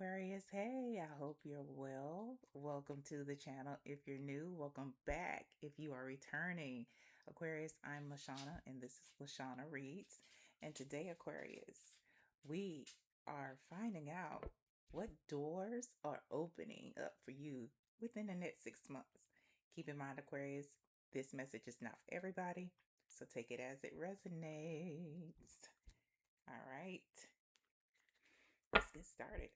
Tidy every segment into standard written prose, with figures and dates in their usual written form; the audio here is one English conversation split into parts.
Aquarius. Hey, I hope you're well. Welcome to the channel. If you're new, welcome back. If you are returning, Aquarius, I'm Lashana, and this is Lashana Reads. And today, Aquarius, we are finding out what doors are opening up for you within the next 6 months. Keep in mind, Aquarius, this message is not for everybody, so take it as it resonates. All right, let's get started.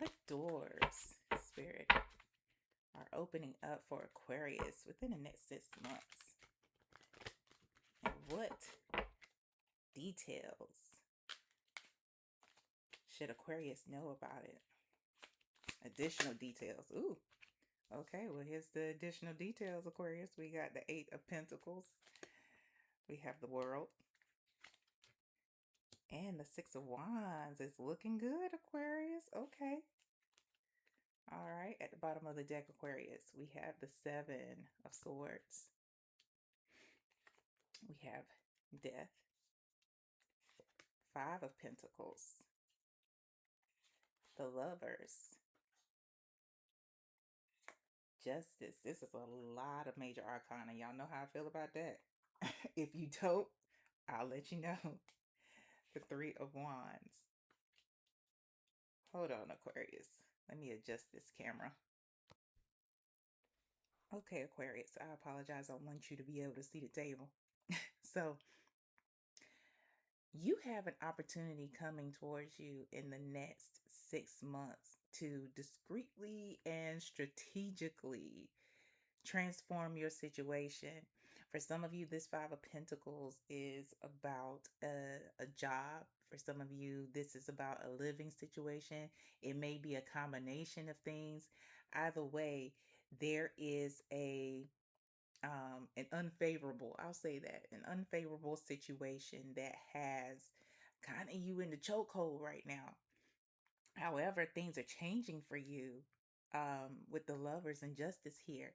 What doors, Spirit, are opening up for Aquarius within the next 6 months? And what details should Aquarius know about it? Additional details. Ooh, okay. Well, here's the additional details, Aquarius. We got the Eight of Pentacles. We have the World. And the Six of Wands. It's looking good, Aquarius. Okay. All right, at the bottom of the deck, Aquarius, we have the Seven of Swords. We have Death, Five of Pentacles, the Lovers, Justice. This is a lot of major arcana. Y'all know how I feel about that. If you don't, I'll let you know. The Three of Wands. Hold on, Aquarius. Let me adjust this camera. Okay, Aquarius, I apologize. I want you to be able to see the table. So, you have an opportunity coming towards you in the next 6 months to discreetly and strategically transform your situation. For some of you, this Five of Pentacles is about a job. For some of you, this is about a living situation. It may be a combination of things. Either way, there is an unfavorable, I'll say that, an unfavorable situation that has kind of you in the chokehold right now. However, things are changing for you with the Lovers and Justice here.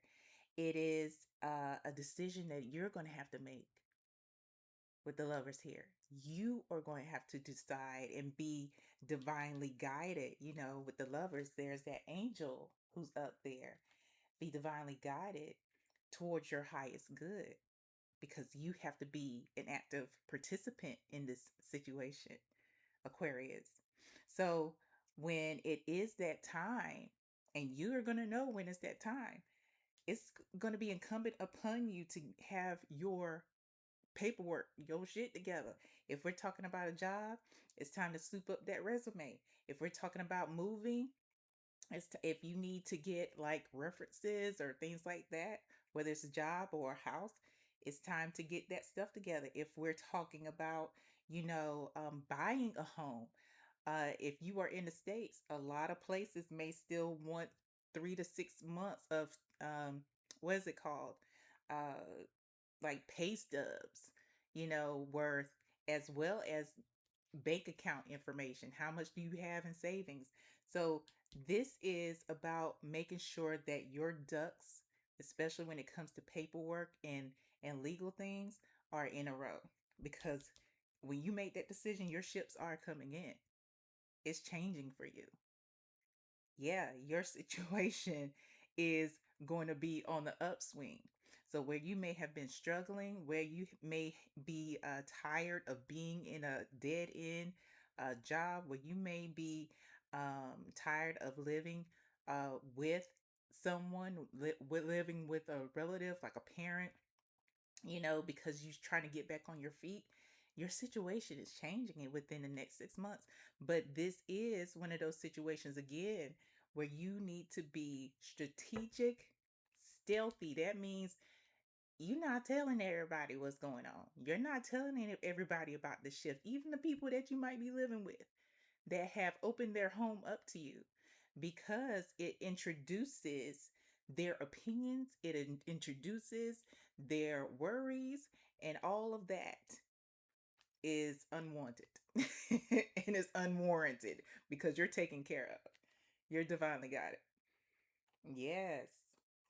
It is a decision that you're going to have to make with the Lovers here. You are going to have to decide and be divinely guided. You know, with the Lovers, there's that angel who's up there. Be divinely guided towards your highest good, because you have to be an active participant in this situation, Aquarius. So when it is that time, and you're going to know when it's that time, it's going to be incumbent upon you to have your paperwork, your shit together. If we're talking about a job, it's time to soup up that resume. If we're talking about moving, if you need to get like references or things like that, whether it's a job or a house, it's time to get that stuff together. If we're talking about, buying a home, if you are in the States, a lot of places may still want 3 to 6 months of, what is it called? Uh, like pay stubs, worth, as well as bank account information. How much do you have in savings? So this is about making sure that your ducks, especially when it comes to paperwork and legal things, are in a row. Because when you make that decision, your ships are coming in. It's changing for you. Yeah, your situation is going to be on the upswing. So where you may have been struggling, where you may be tired of being in a dead end job, where you may be tired of living with someone, living with a relative, like a parent, because you're trying to get back on your feet. Your situation is changing it within the next 6 months. But this is one of those situations, again, where you need to be strategic, stealthy. That means you're not telling everybody what's going on. You're not telling everybody about the shift, even the people that you might be living with that have opened their home up to you, because it introduces their opinions, introduces their worries, and all of that is unwanted and is unwarranted because you're taken care of. You're divinely guided. Yes.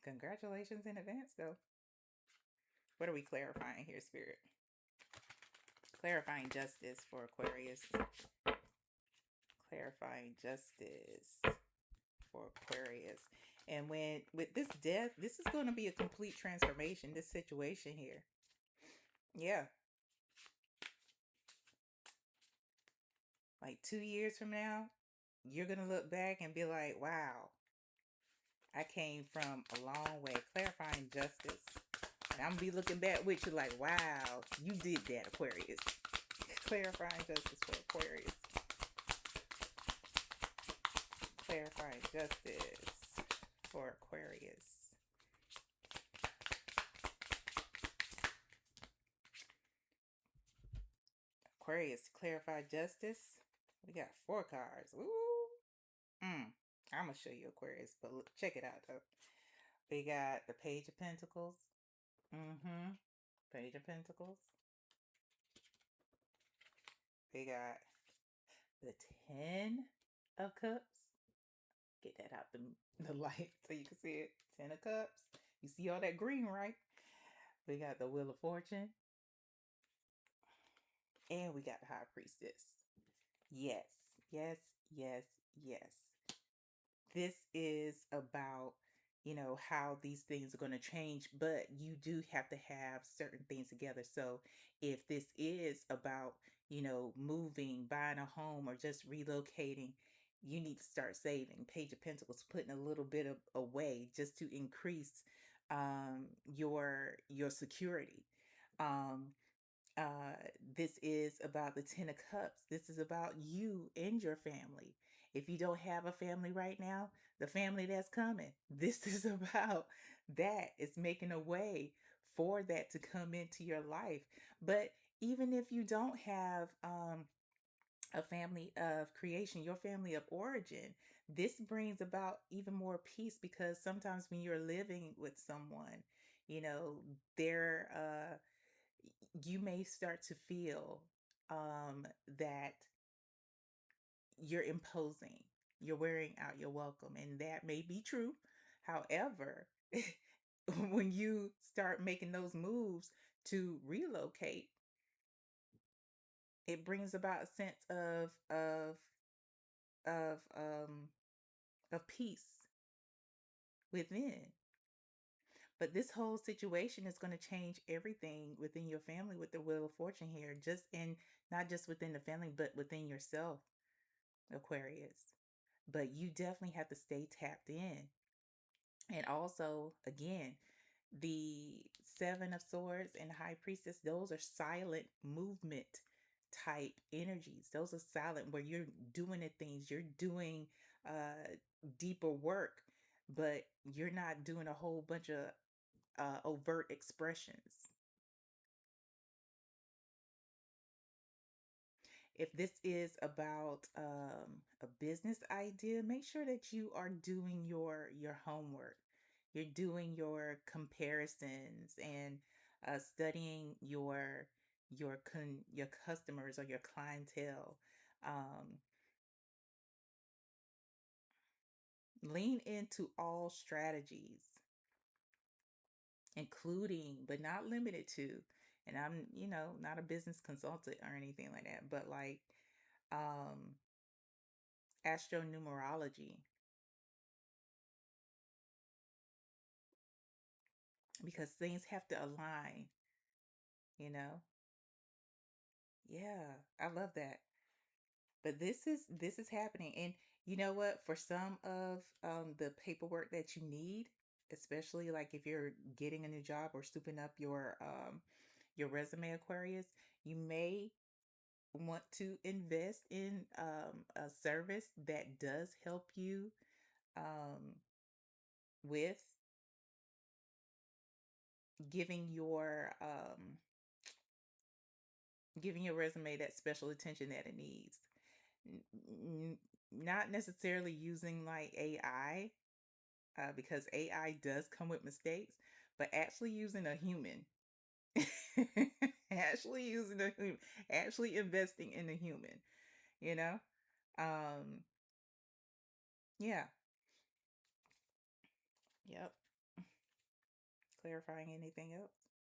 Congratulations in advance, though. What are we clarifying here, Spirit? Clarifying justice for Aquarius. Clarifying clarifying justice for Aquarius. And when with this death, this is going to be a complete transformation, this situation here. Yeah. Like 2 years from now, you're going to look back and be like, wow, I came from a long way. Clarifying justice. And I'm going to be looking back with you like, wow, you did that, Aquarius. Clarifying justice for Aquarius. Clarifying justice for Aquarius. Aquarius, clarify justice. We got 4 cards. Ooh. I'm going to show you Aquarius, but look, check it out though. We got the Page of Pentacles. Page of Pentacles. We got the 10 of Cups. Get that out the light so you can see it. 10 of Cups. You see all that green, right? We got the Wheel of Fortune. And we got the High Priestess. Yes, yes, yes, yes. This is about, how these things are going to change, but you do have to have certain things together. So if this is about, moving, buying a home, or just relocating, you need to start saving. Page of Pentacles, putting a little bit of away just to increase your security. Um, uh, this is about the 10 of Cups. This is about you and your family. If you don't have a family right now, the family that's coming. This is about that. It's making a way for that to come into your life. But even if you don't have a family of creation, your family of origin, this brings about even more peace, because sometimes when you're living with someone, you know, they're you may start to feel that you're imposing, you're wearing out your welcome, and that may be true. However, when you start making those moves to relocate, it brings about a sense of um of peace within. But this whole situation is going to change everything within your family with the Wheel of Fortune here, just in not just within the family, but within yourself, Aquarius. But you definitely have to stay tapped in. And also, again, the 7 of Swords and High Priestess, those are silent movement type energies. Those are silent, where you're doing the things, you're doing deeper work, but you're not doing a whole bunch of overt expressions. If this is about a business idea, make sure that you are doing your homework. You're doing your comparisons and studying your customers or your clientele. Um, Lean into all strategies, including but not limited to. And I'm, not a business consultant or anything like that, but like um astronumerology, because things have to align, you know? Yeah, I love that. But this is happening. And you know what? For some of the paperwork that you need, especially like if you're getting a new job or stooping up your resume, Aquarius, you may want to invest in a service that does help you um, with giving your resume that special attention that it needs. Not necessarily using like AI, because AI does come with mistakes, but actually using a human. Actually using a human, actually investing in a human, you know? Um, yeah. Yep. Clarifying anything else?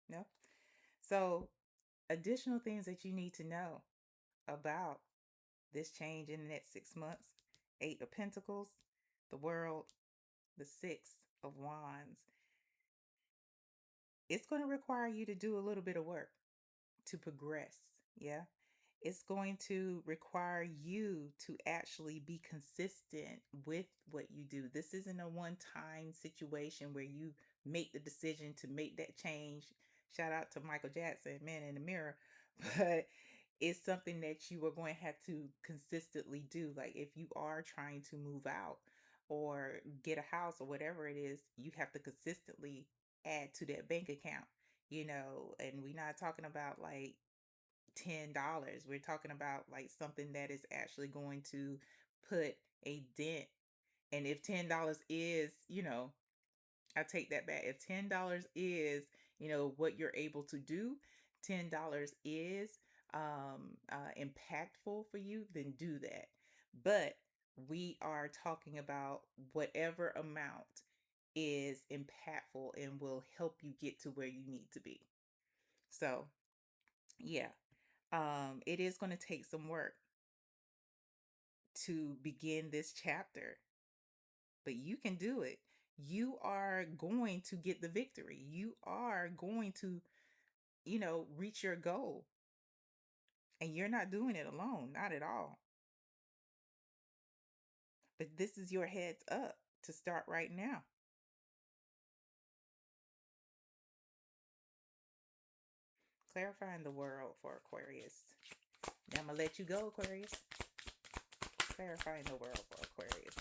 No. So, additional things that you need to know about this change in the next 6 months Eight of Pentacles, the World, the Six of Wands. It's going to require you to do a little bit of work to progress. Yeah. It's going to require you to actually be consistent with what you do. This isn't a one-time situation where you make the decision to make that change. Shout out to Michael Jackson, Man in the Mirror. But it's something that you are going to have to consistently do. Like if you are trying to move out or get a house or whatever it is, you have to consistently add to that bank account, and we're not talking about like $10. We're talking about like something that is actually going to put a dent. And if $10 is, I take that back. If $10 is, what you're able to do, $10 is impactful for you, then do that. But we are talking about whatever amount is impactful and will help you get to where you need to be. So, yeah, it is going to take some work to begin this chapter, but you can do it. You are going to get the victory. You are going to, reach your goal. And you're not doing it alone, not at all. But this is your heads up to start right now. Clarifying the world for Aquarius. Now I'm going to let you go, Aquarius. Clarifying the world for Aquarius.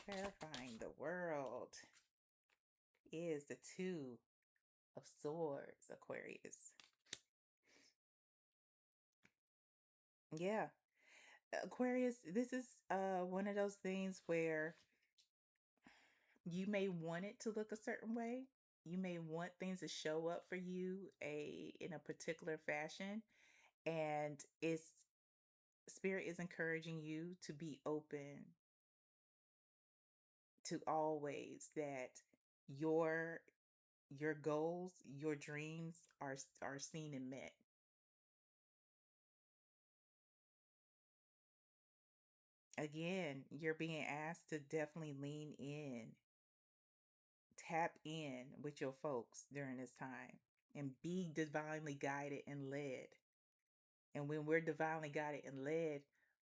Clarifying the world is the Two of Swords, Aquarius. Yeah. Aquarius, this is one of those things where you may want it to look a certain way. You may want things to show up for you in a particular fashion, and it's Spirit is encouraging you to be open to always that your goals, your dreams are seen and met. Again, you're being asked to definitely lean in, tap in with your folks during this time, and be divinely guided and led. And when we're divinely guided and led,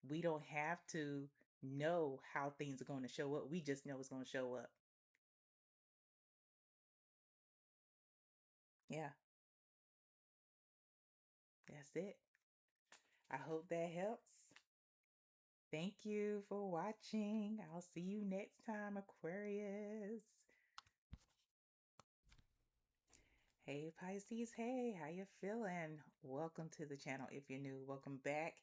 we don't have to know how things are going to show up. We just know it's going to show up. Yeah, that's it. I hope that helps. Thank you for watching. I'll see you next time, Aquarius. Hey Pisces, hey, how you feeling? Welcome to the channel. If you're new, welcome back.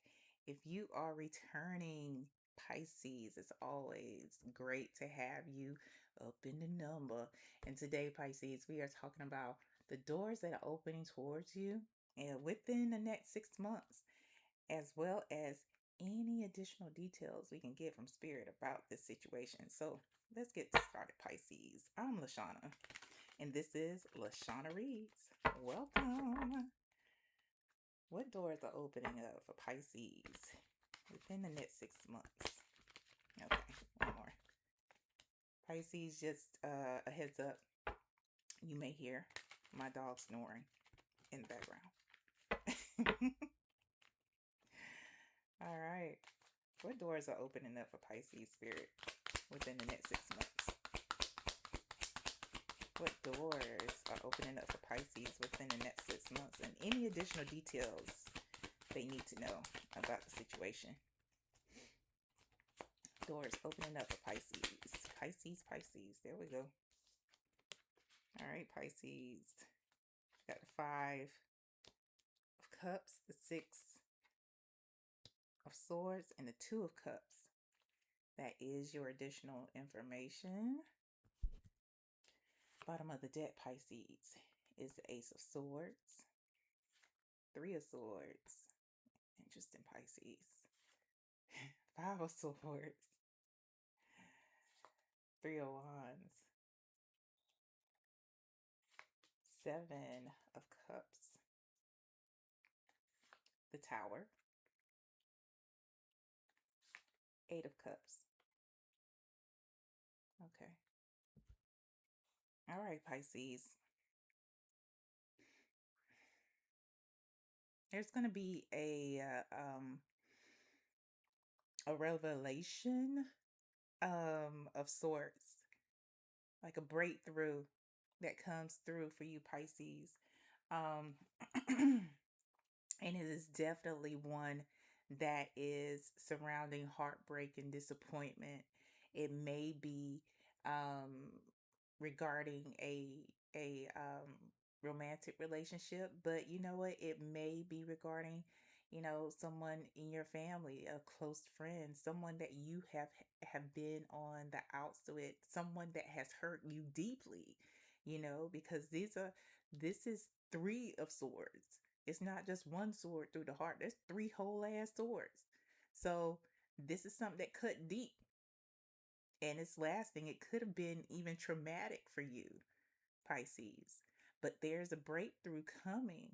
If you are returning, Pisces, it's always great to have you up in the number. And today, Pisces, we are talking about the doors that are opening towards you and within the next 6 months, as well as any additional details we can get from Spirit about this situation. So let's get started, Pisces. I'm Lashana. And this is Lashana Reads. Welcome. What doors are opening up for Pisces within the next 6 months? Okay, one more. Pisces, just a heads up. You may hear my dog snoring in the background. All right. What doors are opening up for Pisces Spirit within the next 6 months? What doors are opening up for Pisces within the next 6 months, and any additional details they need to know about the situation? Doors opening up for Pisces. Pisces. There we go. All right, Pisces. Got the 5 of Cups, the 6 of Swords, and the 2 of Cups. That is your additional information. Bottom of the deck, Pisces, is the Ace of Swords, 3 of Swords. Interesting, Pisces. 5 of Swords, 3 of Wands, 7 of Cups, the Tower, Eight of Cups. Okay. All right, Pisces. There's going to be a revelation of sorts, like a breakthrough that comes through for you, Pisces. Um, and it is definitely one that is surrounding heartbreak and disappointment. It may be um, regarding a romantic relationship, but you know what? It may be regarding, someone in your family, a close friend, someone that you have been on the outs with, someone that has hurt you deeply, because this is three of swords. It's not just one sword through the heart. There's three whole ass swords. So this is something that cut deep and it's lasting. It could have been even traumatic for you, Pisces. But there's a breakthrough coming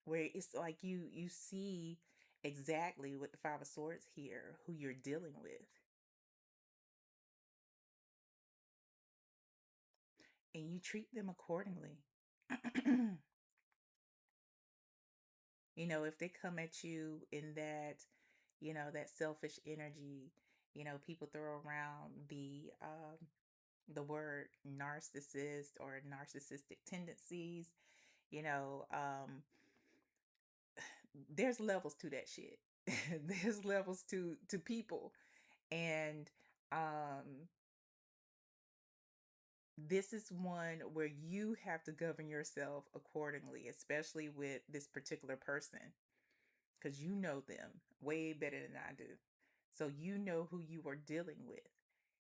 where it's like you see exactly with the Five of Swords here who you're dealing with. And you treat them accordingly. If they come at you in that selfish energy, people throw around the word narcissist or narcissistic tendencies, you know, um, there's levels to that shit. There's levels to people. And this is one where you have to govern yourself accordingly, especially with this particular person, because you know them way better than I do. So you know who you are dealing with.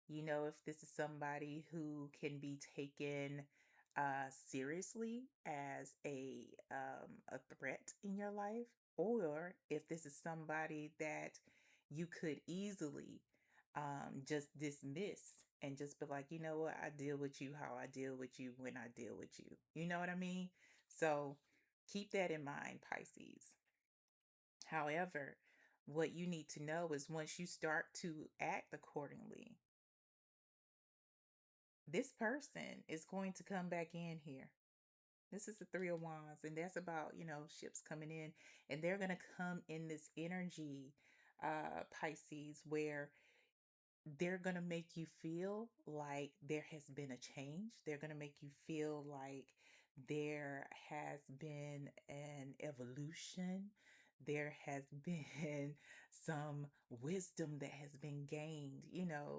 You know if this is somebody who can be taken seriously as a threat in your life, or if this is somebody that you could easily just dismiss and just be like, you know what, I deal with you how I deal with you when I deal with you. You know what I mean? So keep that in mind, Pisces. However, what you need to know is once you start to act accordingly, this person is going to come back in here. This is the Three of Wands, and that's about, ships coming in, and they're going to come in this energy, Pisces, where they're going to make you feel like there has been a change. They're going to make you feel like there has been an evolution. There has been some wisdom that has been gained,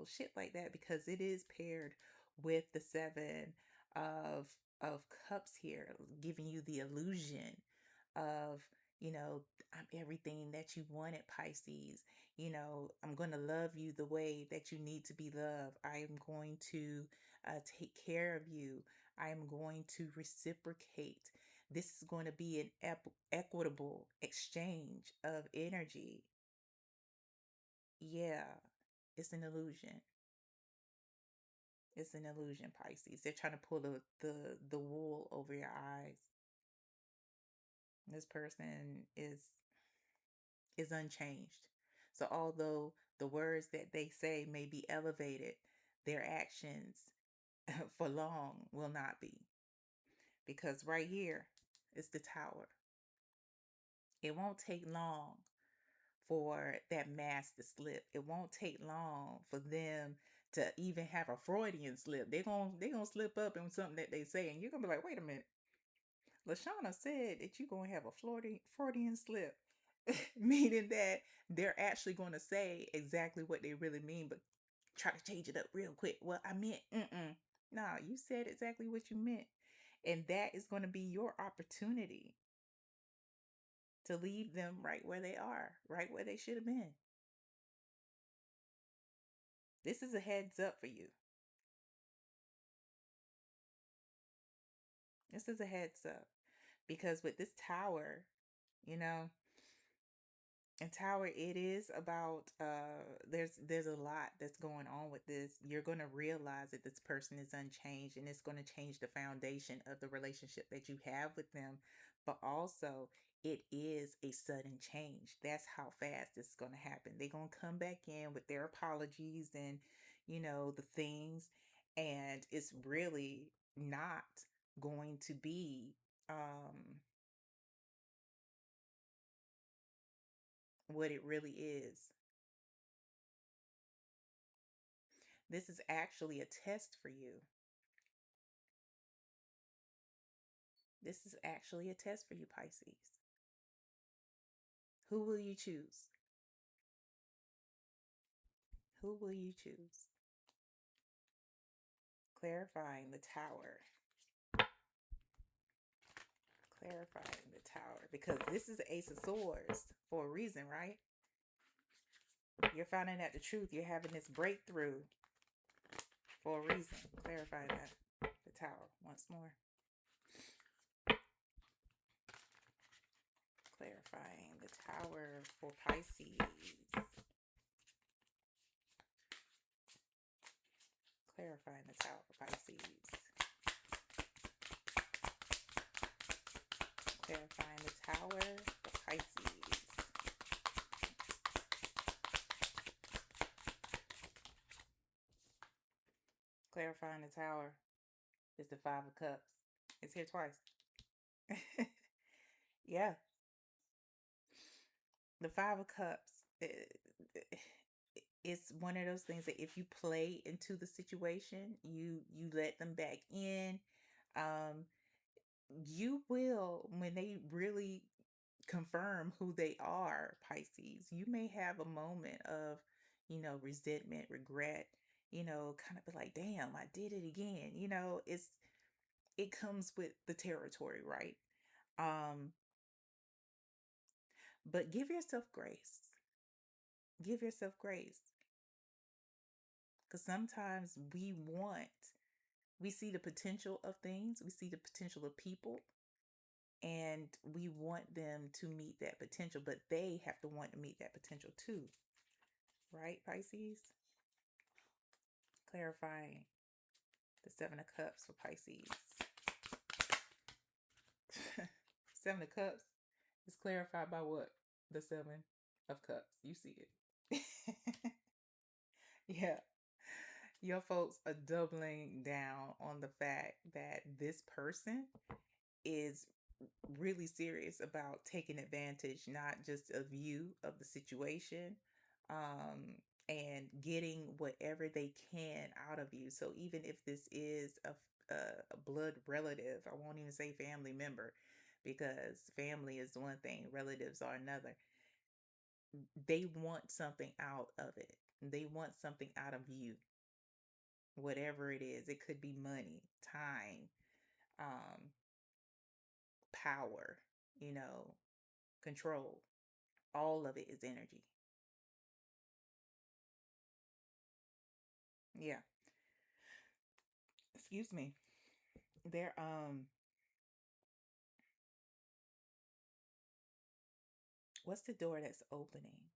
shit like that, because it is paired with the Seven of of Cups here, giving you the illusion of, I'm everything that you wanted, Pisces. I'm going to love you the way that you need to be loved. I am going to take care of you. I am going to reciprocate. This is going to be an equitable exchange of energy. Yeah, it's an illusion. It's an illusion, Pisces. They're trying to pull the wool over your eyes. This person is unchanged. So although the words that they say may be elevated, their actions for long will not be. Because right here is the Tower. It won't take long for that mask to slip. It won't take long for them to even have a Freudian slip. They're gonna slip up in something that they say, and you're gonna be like, wait a minute. Lashana said that you're gonna have a Freudian slip. Meaning that they're actually going to say exactly what they really mean, but try to change it up real quick. Well, I meant, no, you said exactly what you meant. And that is going to be your opportunity to leave them right where they are, right where they should have been. This is a heads up for you. This is a heads up because with this Tower, you know, and Tower, it is about there's a lot that's going on with this. You're going to realize that this person is unchanged, and it's going to change the foundation of the relationship that you have with them. but also it is a sudden change. That's how fast it's going to happen. They're going to come back in with their apologies and, the things, and it's really not going to be what it really is. This is actually a test for you. This is actually a test for you, Pisces. Who will you choose? Who will you choose? Clarifying the Tower. Clarifying the Tower. Because this is the Ace of Swords for a reason, right? You're finding out the truth. You're having this breakthrough for a reason. Clarify that. The Tower once more. Clarifying the Tower for Pisces. Clarifying the Tower for Pisces. Clarifying the Tower for Pisces. Clarifying the Tower is the Five of Cups. It's here twice. Yeah. The Five of Cups. It's one of those things that if you play into the situation, you let them back in. You will, when they really confirm who they are, Pisces, you may have a moment of, resentment, regret, kind of be like, damn, I did it again. It comes with the territory, right? Um, but give yourself grace. Give yourself grace. Because sometimes we see the potential of things, we see the potential of people, and we want them to meet that potential, but they have to want to meet that potential too. Right, Pisces? Clarifying the Seven of Cups for Pisces. Seven of Cups is clarified by what? The Seven of Cups. You see it. Yeah. Your folks are doubling down on the fact that this person is really serious about taking advantage, not just of you, of the situation, and getting whatever they can out of you. So even if this is a blood relative, I won't even say family member, because family is one thing, relatives are another. They want something out of it. They want something out of you, whatever it is. It could be money, time, um, power, control. All of it is energy. Yeah. Excuse me. There what's the door that's opening?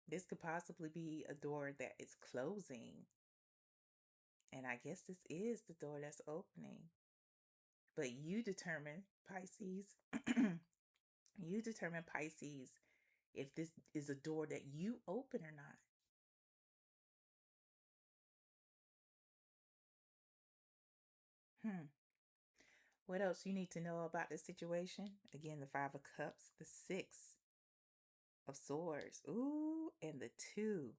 This could possibly be a door that is closing. And I guess this is the door that's opening. But you determine, Pisces, you determine, Pisces, if this is a door that you open or not. Hmm. What else you need to know about this situation? Again, the Five of Cups, the Six of Swords, ooh, and the Two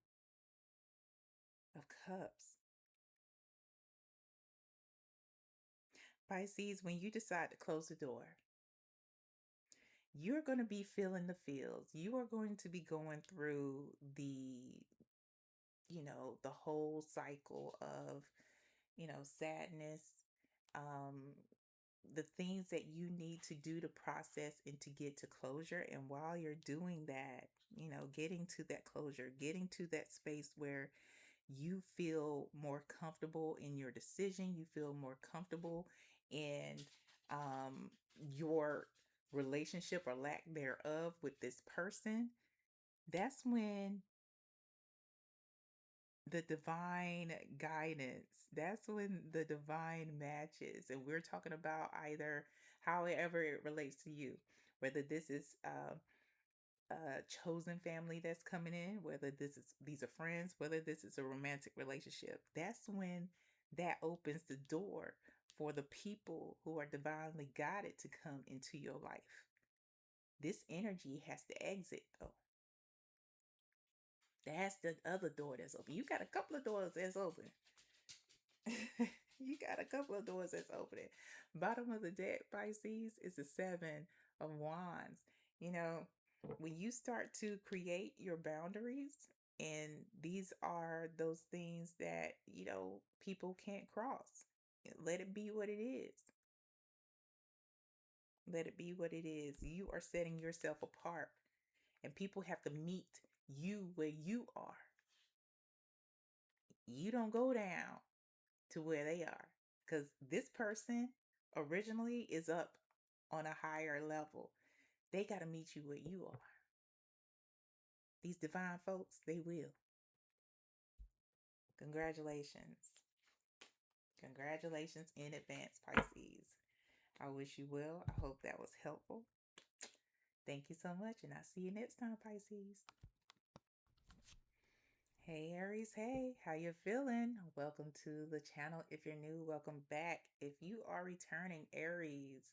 of Cups. Pisces, when you decide to close the door, you're going to be feeling the feels. You are going to be going through the whole cycle of, sadness, um, the things that you need to do to process and to get to closure. And while you're doing that, getting to that closure, getting to that space where you feel more comfortable in your decision, you feel more comfortable in your relationship or lack thereof with this person, that's when the divine guidance, that's when the divine matches. And we're talking about either however it relates to you, whether this is a chosen family that's coming in, whether these are friends, whether this is a romantic relationship. That's when that opens the door for the people who are divinely guided to come into your life. This energy has to exit though. That's the other door that's open. You got a couple of doors that's open. You got a couple of doors that's opening. Bottom of the deck, Pisces, is the Seven of Wands. You know, when you start to create your boundaries, and these are those things that, people can't cross. Let it be what it is. Let it be what it is. You are setting yourself apart, and people have to meet you where you are. You don't go down to where they are, because this person originally is up on a higher level. They got to meet you where you are. These divine folks, they will. Congratulations. Congratulations in advance, Pisces. I wish you well. I hope that was helpful. Thank you so much, and I'll see you next time, Pisces. Hey Aries, hey, how you feeling? Welcome to the channel. If you're new, welcome back. If you are returning, Aries,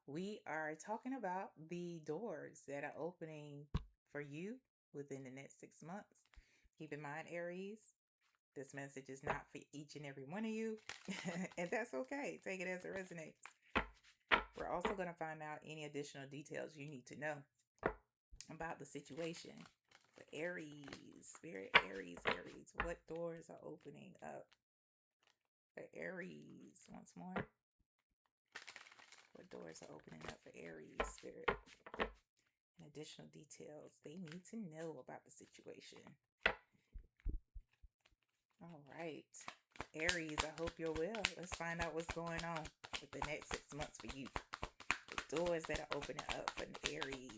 we are talking about the doors that are opening for you within the next 6 months. Keep in mind, Aries, this message is not for each and every one of you, and that's okay. Take it as it resonates. We're also going to find out any additional details you need to know about the situation. For Aries, Spirit, Aries, what doors are opening up for Aries? Once more. What doors are opening up for Aries, Spirit? And additional details they need to know about the situation. All right. Aries, I hope you're well. Let's find out what's going on with the next 6 months for you. The doors that are opening up for Aries.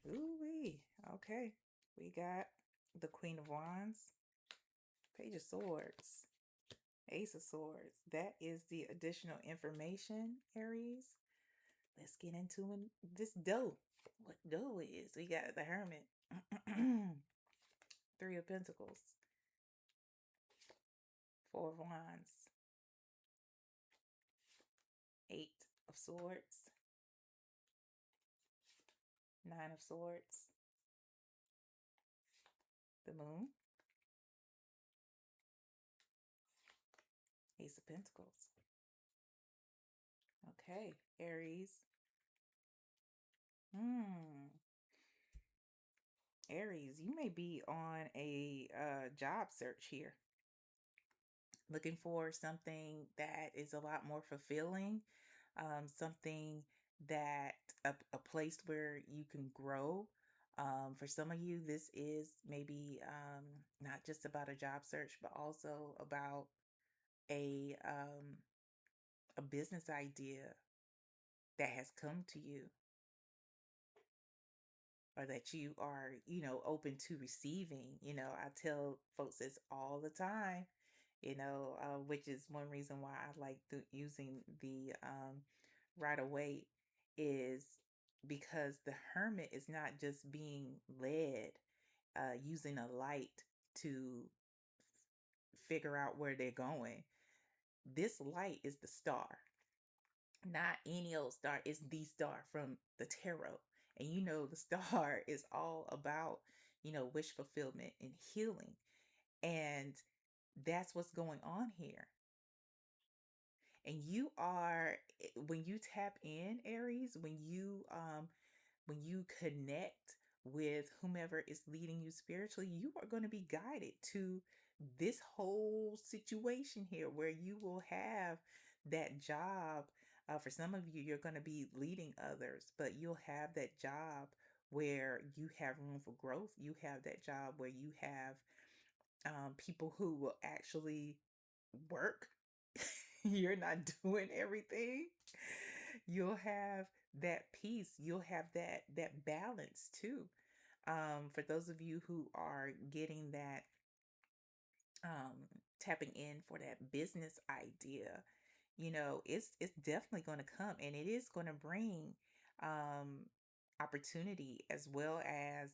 Ooh-wee. Okay. We got the Queen of Wands, Page of Swords, Ace of Swords. That is the additional information, Aries. Let's get into this dough. What dough is? We got the Hermit. Three of Pentacles. Four of Wands. Eight of Swords. Nine of Swords. The Moon. Ace of Pentacles. Okay, Aries. Aries, you may be on a job search here. Looking for something that is a lot more fulfilling. Something that a place where you can grow. For some of you, this is maybe not just about a job search, but also about a business idea that has come to you, or that you are, open to receiving. I tell folks this all the time, which is one reason why I like using the right away, is because the Hermit is not just being led, using a light to figure out where they're going. This light is the star, not any old star. It's the star from the tarot. And the star is all about, wish fulfillment and healing. And that's what's going on here. And you are, when you tap in, Aries, when you connect with whomever is leading you spiritually, you are going to be guided to this whole situation here, where you will have that job. For some of you, you're going to be leading others, but you'll have that job where you have room for growth. You have that job where you have people who will actually work. You're not doing everything. You'll have that peace. You'll have that balance too. For those of you who are getting that, tapping in for that business idea, It's definitely going to come, and it is going to bring um opportunity as well as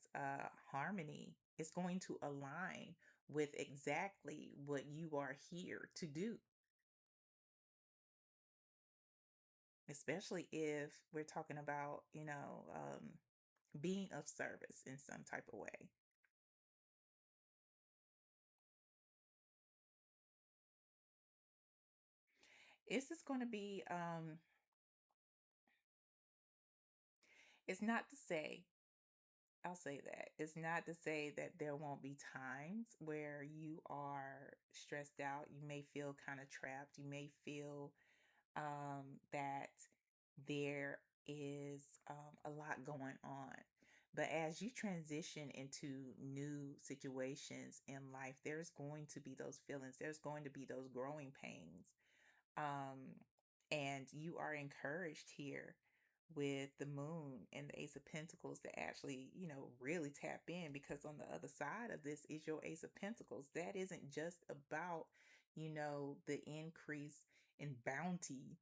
harmony. It's going to align with exactly what you are here to do, especially if we're talking about, being of service in some type of way. It's just going to be, it's not to say, I'll say that. It's not to say that there won't be times where you are stressed out. You may feel kind of trapped. You may feel that there is a lot going on. But as you transition into new situations in life, there's going to be those feelings, there's going to be those growing pains. Um, and you are encouraged here with the moon and the ace of pentacles to actually, really tap in, because on the other side of this is your ace of pentacles. That isn't just about, the increase in bounty,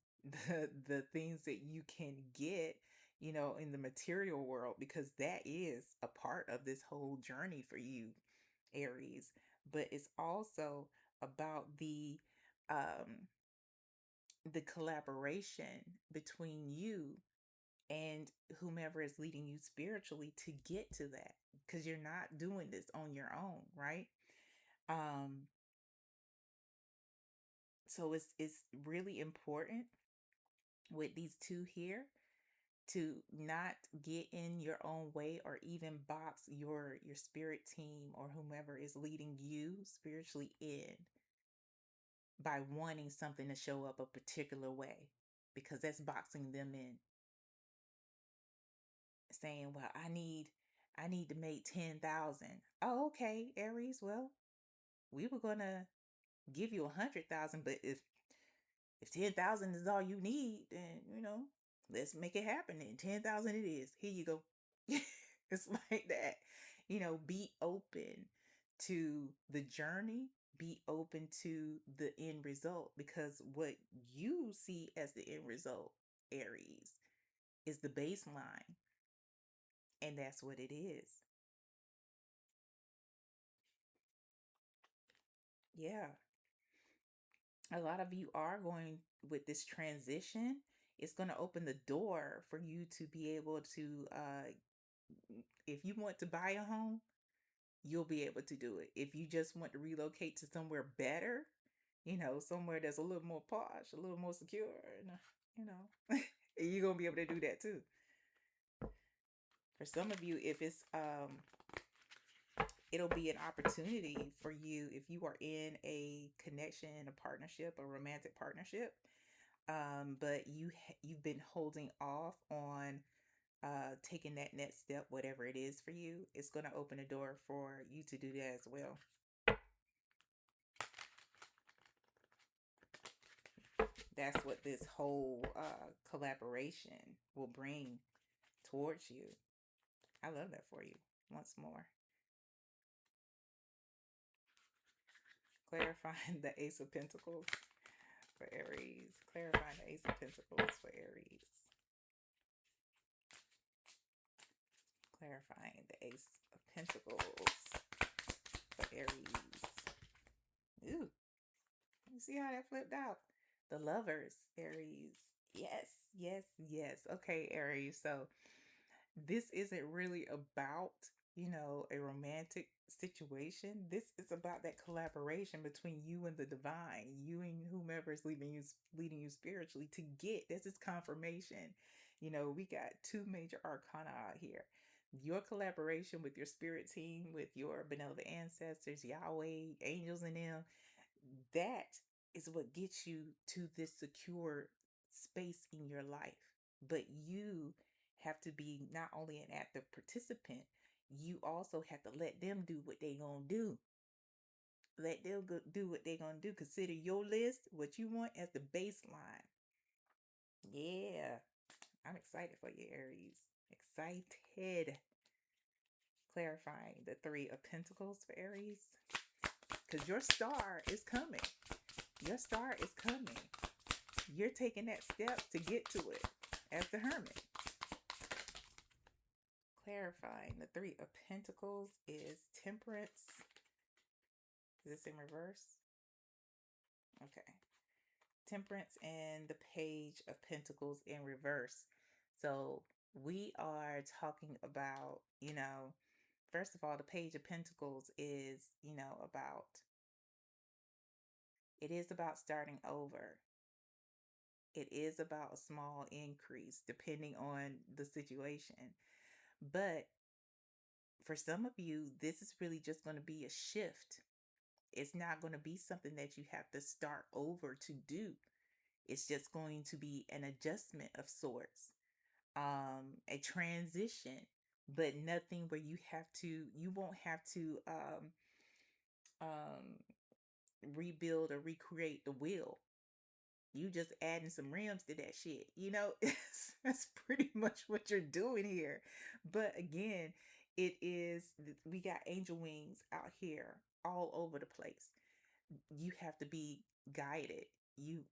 the things that you can get, in the material world, because that is a part of this whole journey for you, Aries. But it's also about um the collaboration between you and whomever is leading you spiritually to get to that, because you're not doing this on your own, right? um so it's really important with these two here to not get in your own way, or even box your spirit team or whomever is leading you spiritually in by wanting something to show up a particular way, because that's boxing them in, saying, well, I need to make 10,000. Oh, okay, Aries. Well, we were gonna give you 100,000, but if 10,000 is all you need, then let's make it happen. And 10,000 it is. Here you go. It's like that. Be open to the journey. Be open to the end result, because what you see as the end result, Aries, is the baseline, and that's what it is. Yeah, a lot of you are going with this transition. It's going to open the door for you to be able to, if you want to buy a home, you'll be able to do it. If you just want to relocate to somewhere better, somewhere that's a little more posh, a little more secure, you know, you're going to be able to do that too. For some of you, if it'll be an opportunity for you if you are in a connection, a partnership, a romantic partnership, but you've been holding off on taking that next step, whatever it is for you. It's going to open a door for you to do that as well. That's what this whole collaboration will bring towards you. I love that for you. Once more, clarifying the ace of pentacles for Aries. Clarifying the ace of pentacles for Aries. Clarifying the ace of pentacles for Aries. Ooh, you see how that flipped out? The lovers, Aries. Yes, yes, yes. Okay, Aries. So this isn't really about, a romantic situation. This is about that collaboration between you and the divine, you and whomever is leading you spiritually to get. This is confirmation. We got two major arcana out here. Your collaboration with your spirit team, with your benevolent ancestors, Yahweh, angels, and them, that is what gets you to this secure space in your life. But you have to be not only an active participant, you also have to let them do what they gonna do. Let them do what they gonna do. Consider your list, what you want, as the baseline. Yeah, I'm excited for you, Aries. Excited. Clarifying the Three of Pentacles for Aries, because your star is coming. Your star is coming. You're taking that step to get to it as the Hermit. Clarifying the Three of Pentacles is Temperance. Is this in reverse? Okay. Temperance and the Page of Pentacles in reverse. So we are talking about, first of all, the Page of Pentacles is, it is about starting over. It is about a small increase depending on the situation. But for some of you, this is really just going to be a shift. It's not going to be something that you have to start over to do. It's just going to be an adjustment of sorts, a transition, but nothing where you won't have to rebuild or recreate the wheel. You just adding some rims to that shit. That's pretty much what you're doing here. But again, we got angel wings out here all over the place. You have to be guided. You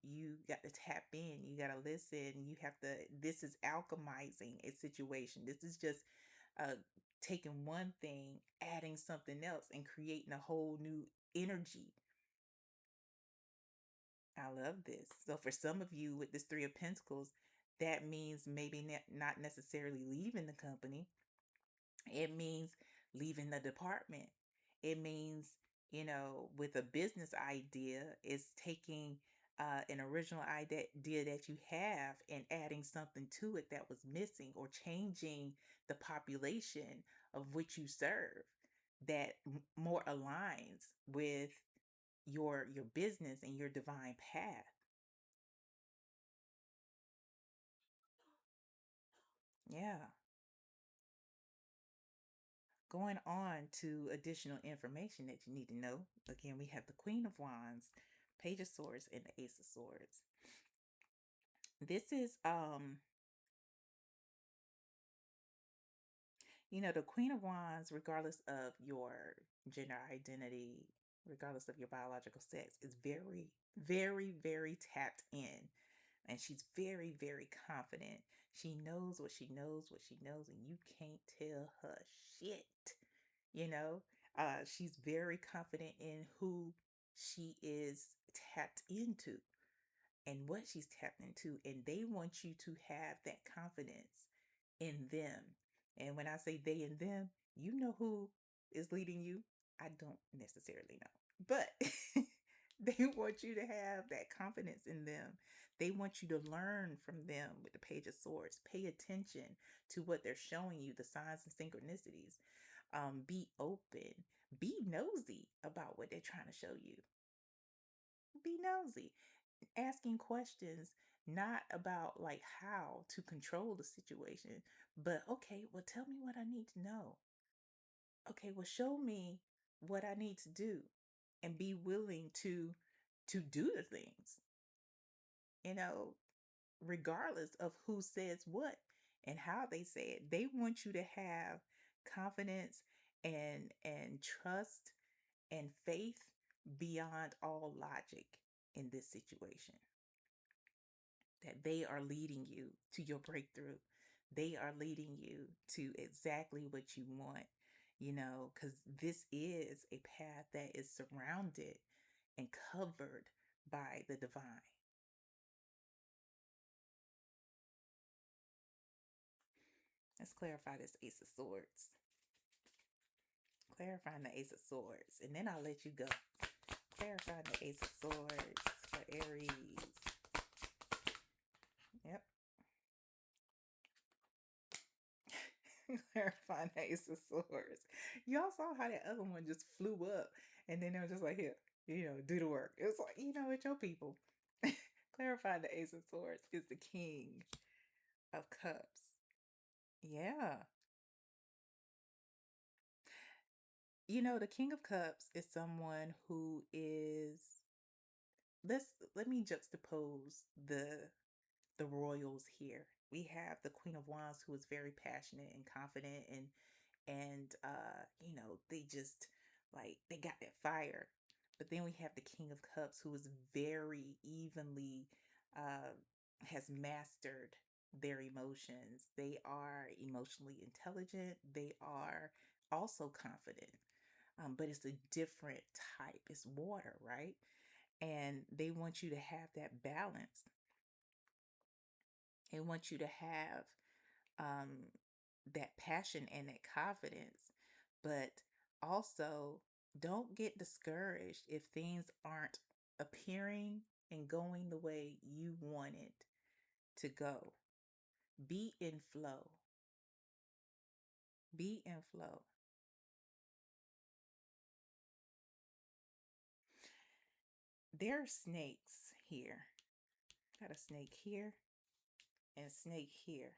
got to tap in. You got to listen. This is alchemizing a situation. This is just taking one thing, adding something else, and creating a whole new energy. I love this. So for some of you with this Three of Pentacles, that means maybe not necessarily leaving the company. It means leaving the department. It means, with a business idea, it's taking an original idea that you have and adding something to it that was missing, or changing the population of which you serve that more aligns with your business and your divine path. Yeah. Going on to additional information that you need to know. Again, we have the Queen of Wands, Page of Swords, and the Ace of Swords. This is the Queen of Wands, regardless of your gender identity, regardless of your biological sex, is very, very, very tapped in. And she's very, very confident. She knows what she knows, and you can't tell her shit. She's very confident in who she is tapped into and what she's tapped into. And they want you to have that confidence in them. And when I say they and them, you know who is leading you. I don't necessarily know, but they want you to have that confidence in them. They want you to learn from them with the Page of Swords. Pay attention to what they're showing you, the signs and synchronicities. Be open. Be nosy about what they're trying to show you. Be nosy. Asking questions, not about like how to control the situation, but okay, well, tell me what I need to know. Okay, well, show me what I need to do, and be willing to do the things, you know, regardless of who says what and how they say it. They want you to have confidence and trust and faith beyond all logic in this situation. That they are leading you to your breakthrough. They are leading you to exactly what you want, because this is a path that is surrounded and covered by the divine. Let's clarify this Ace of Swords. Clarifying the Ace of Swords. And then I'll let you go. Clarifying the Ace of Swords for Aries. Yep. Clarifying the Ace of Swords. Y'all saw how that other one just flew up. And then they were just like, here, do the work. It was like, it's your people. Clarifying the Ace of Swords is the King of Cups. Yeah. The King of Cups is someone who is, let me juxtapose the royals here. We have the Queen of Wands, who is very passionate and confident, and they just like, they got that fire. But then we have the King of Cups, who is very evenly uh, has mastered their emotions. They are emotionally intelligent. They are also confident, but it's a different type. It's water, right? And they want you to have that balance. They want you to have um, that passion and that confidence, but also don't get discouraged if things aren't appearing and going the way you want it to go. Be in flow. Be in flow. There are snakes here. Got a snake here and snake here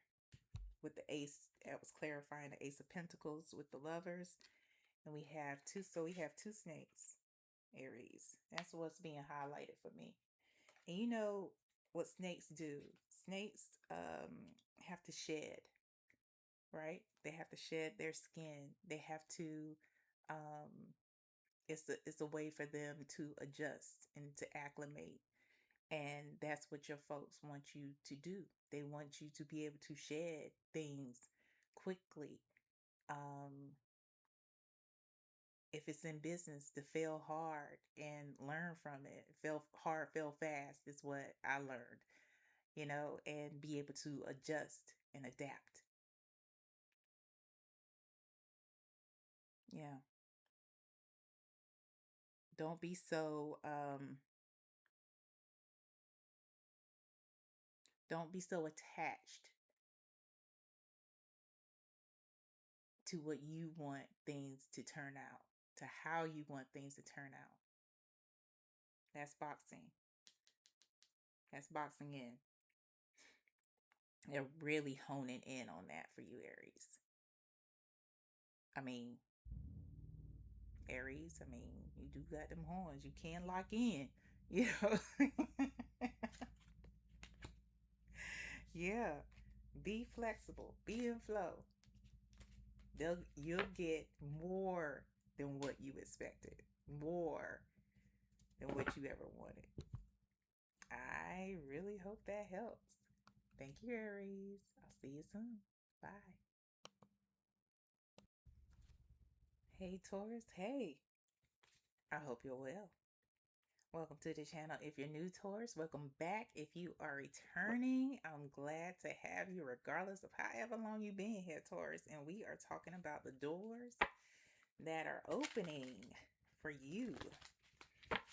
with the ace. That was clarifying the ace of pentacles with the lovers. And we have two. So we have two snakes, Aries. That's what's being highlighted for me. And you know what snakes do? Snakes have to shed, right? They have to shed their skin. They have to um it's a way for them to adjust and to acclimate. And that's what your folks want you to do. They want you to be able to shed things quickly. Um, if it's in business, to fail hard and learn from it. Fail hard, fail fast is what I learned, and be able to adjust and adapt. Yeah. Don't be so don't be so attached to what you want things to turn out, to how you want things to turn out. That's boxing. That's boxing in. They're really honing in on that for you, Aries. I mean, Aries, you do got them horns. You can lock in, you know. Yeah. Be flexible. Be in flow. You'll get more than what you expected. More than what you ever wanted. I really hope that helps. Thank you, Aries. I'll see you soon. Bye. Hey, Taurus. Hey. I hope you're well. Welcome to the channel. If you're new, Taurus, welcome back. If you are returning, I'm glad to have you regardless of however long you've been here, Taurus. And we are talking about the doors that are opening for you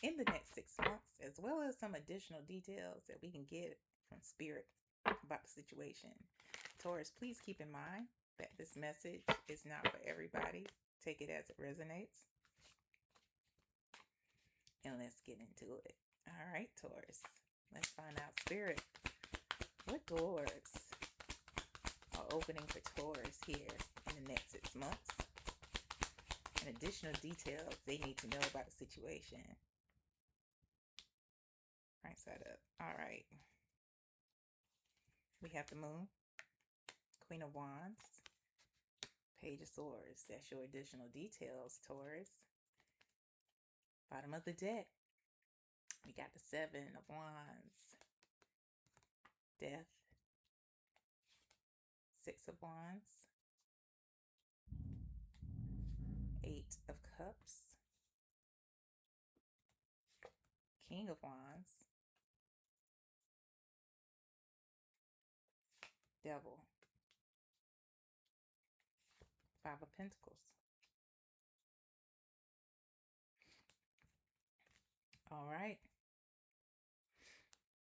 in the next 6 months, as well as some additional details that we can get from Spirit about the situation. Taurus, please keep in mind that this message is not for everybody. Take it as it resonates. And let's get into it. All right, Taurus. Let's find out, Spirit, what doors are opening for Taurus here in the next 6 months? And additional details they need to know about the situation. Right side up. All right. We have the Moon, Queen of Wands, Page of Swords. That's your additional details, Taurus. Bottom of the deck, we got the Seven of Wands, Death, Six of Wands, Eight of Cups, King of Wands, Devil, Five of Pentacles. All right.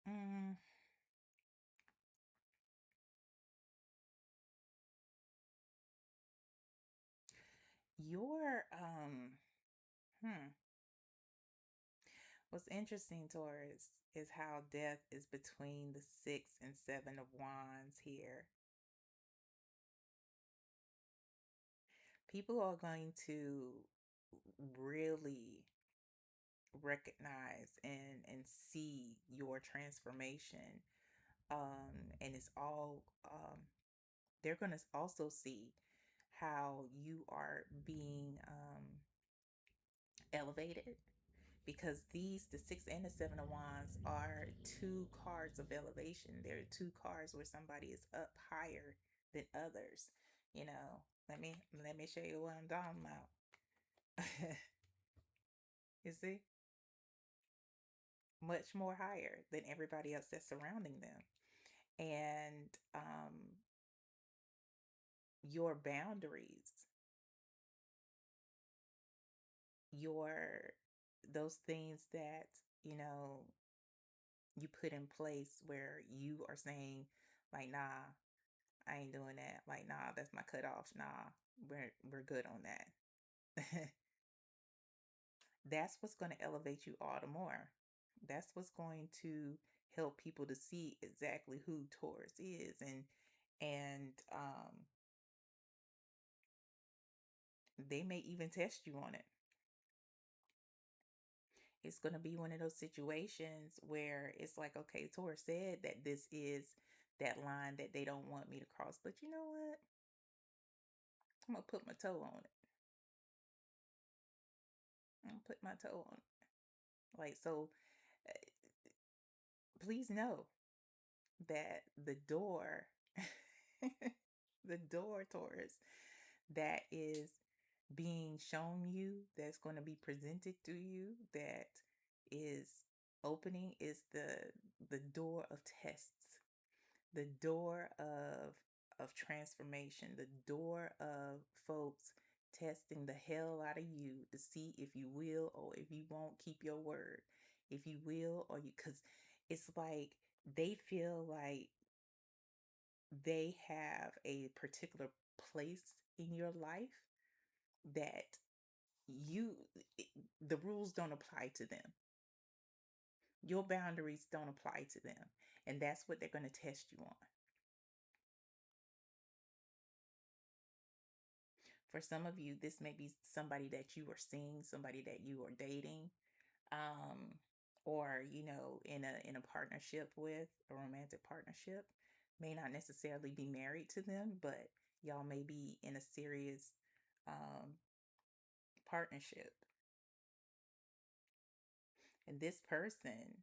Mm, your what's interesting, Taurus, is how death is between the Six and Seven of Wands here. People are going to really recognize and see your transformation. And it's all they're going to also see how you are being elevated, because the six and the seven of wands are two cards of elevation. They're two cards where somebody is up higher than others. You know, let me show you what I'm talking about. You see, much more higher than everybody else that's surrounding them. And your boundaries, your those things that, you know, you put in place where you are saying, like, nah, I ain't doing that. Like, nah, that's my cutoff. Nah, we're good on that. That's what's going to elevate you all the more. That's what's going to help people to see exactly who Taurus is, and they may even test you on it. It's going to be one of those situations where it's like, okay, Taurus said that this is that line that they don't want me to cross, but you know what? I'm gonna put my toe on it. I'm gonna put my toe on it. Like, so uh, please know that the door, the door, Taurus, that is being shown you, that's going to be presented to you, that is opening, is the door of tests, the door of transformation, the door of folks testing the hell out of you to see if you will or if you won't keep your word, if you will or you, because it's like they feel like they have a particular place in your life that you the rules don't apply to them. Your boundaries don't apply to them, and that's what they're going to test you on. For some of you, this may be somebody that you are seeing, somebody that you are dating, um, or, you know, in a partnership with, a romantic partnership. May not necessarily be married to them, but y'all may be in a serious um, partnership. And this person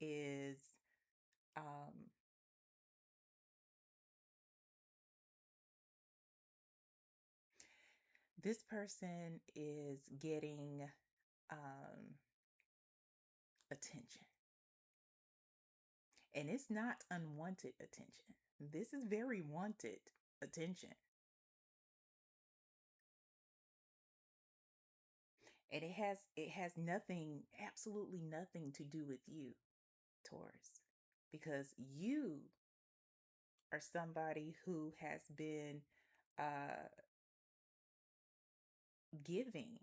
is um, this person is getting um, attention. And it's not unwanted attention. This is very wanted attention. And it has nothing, absolutely nothing to do with you, Taurus. Because you are somebody who has been uh giving.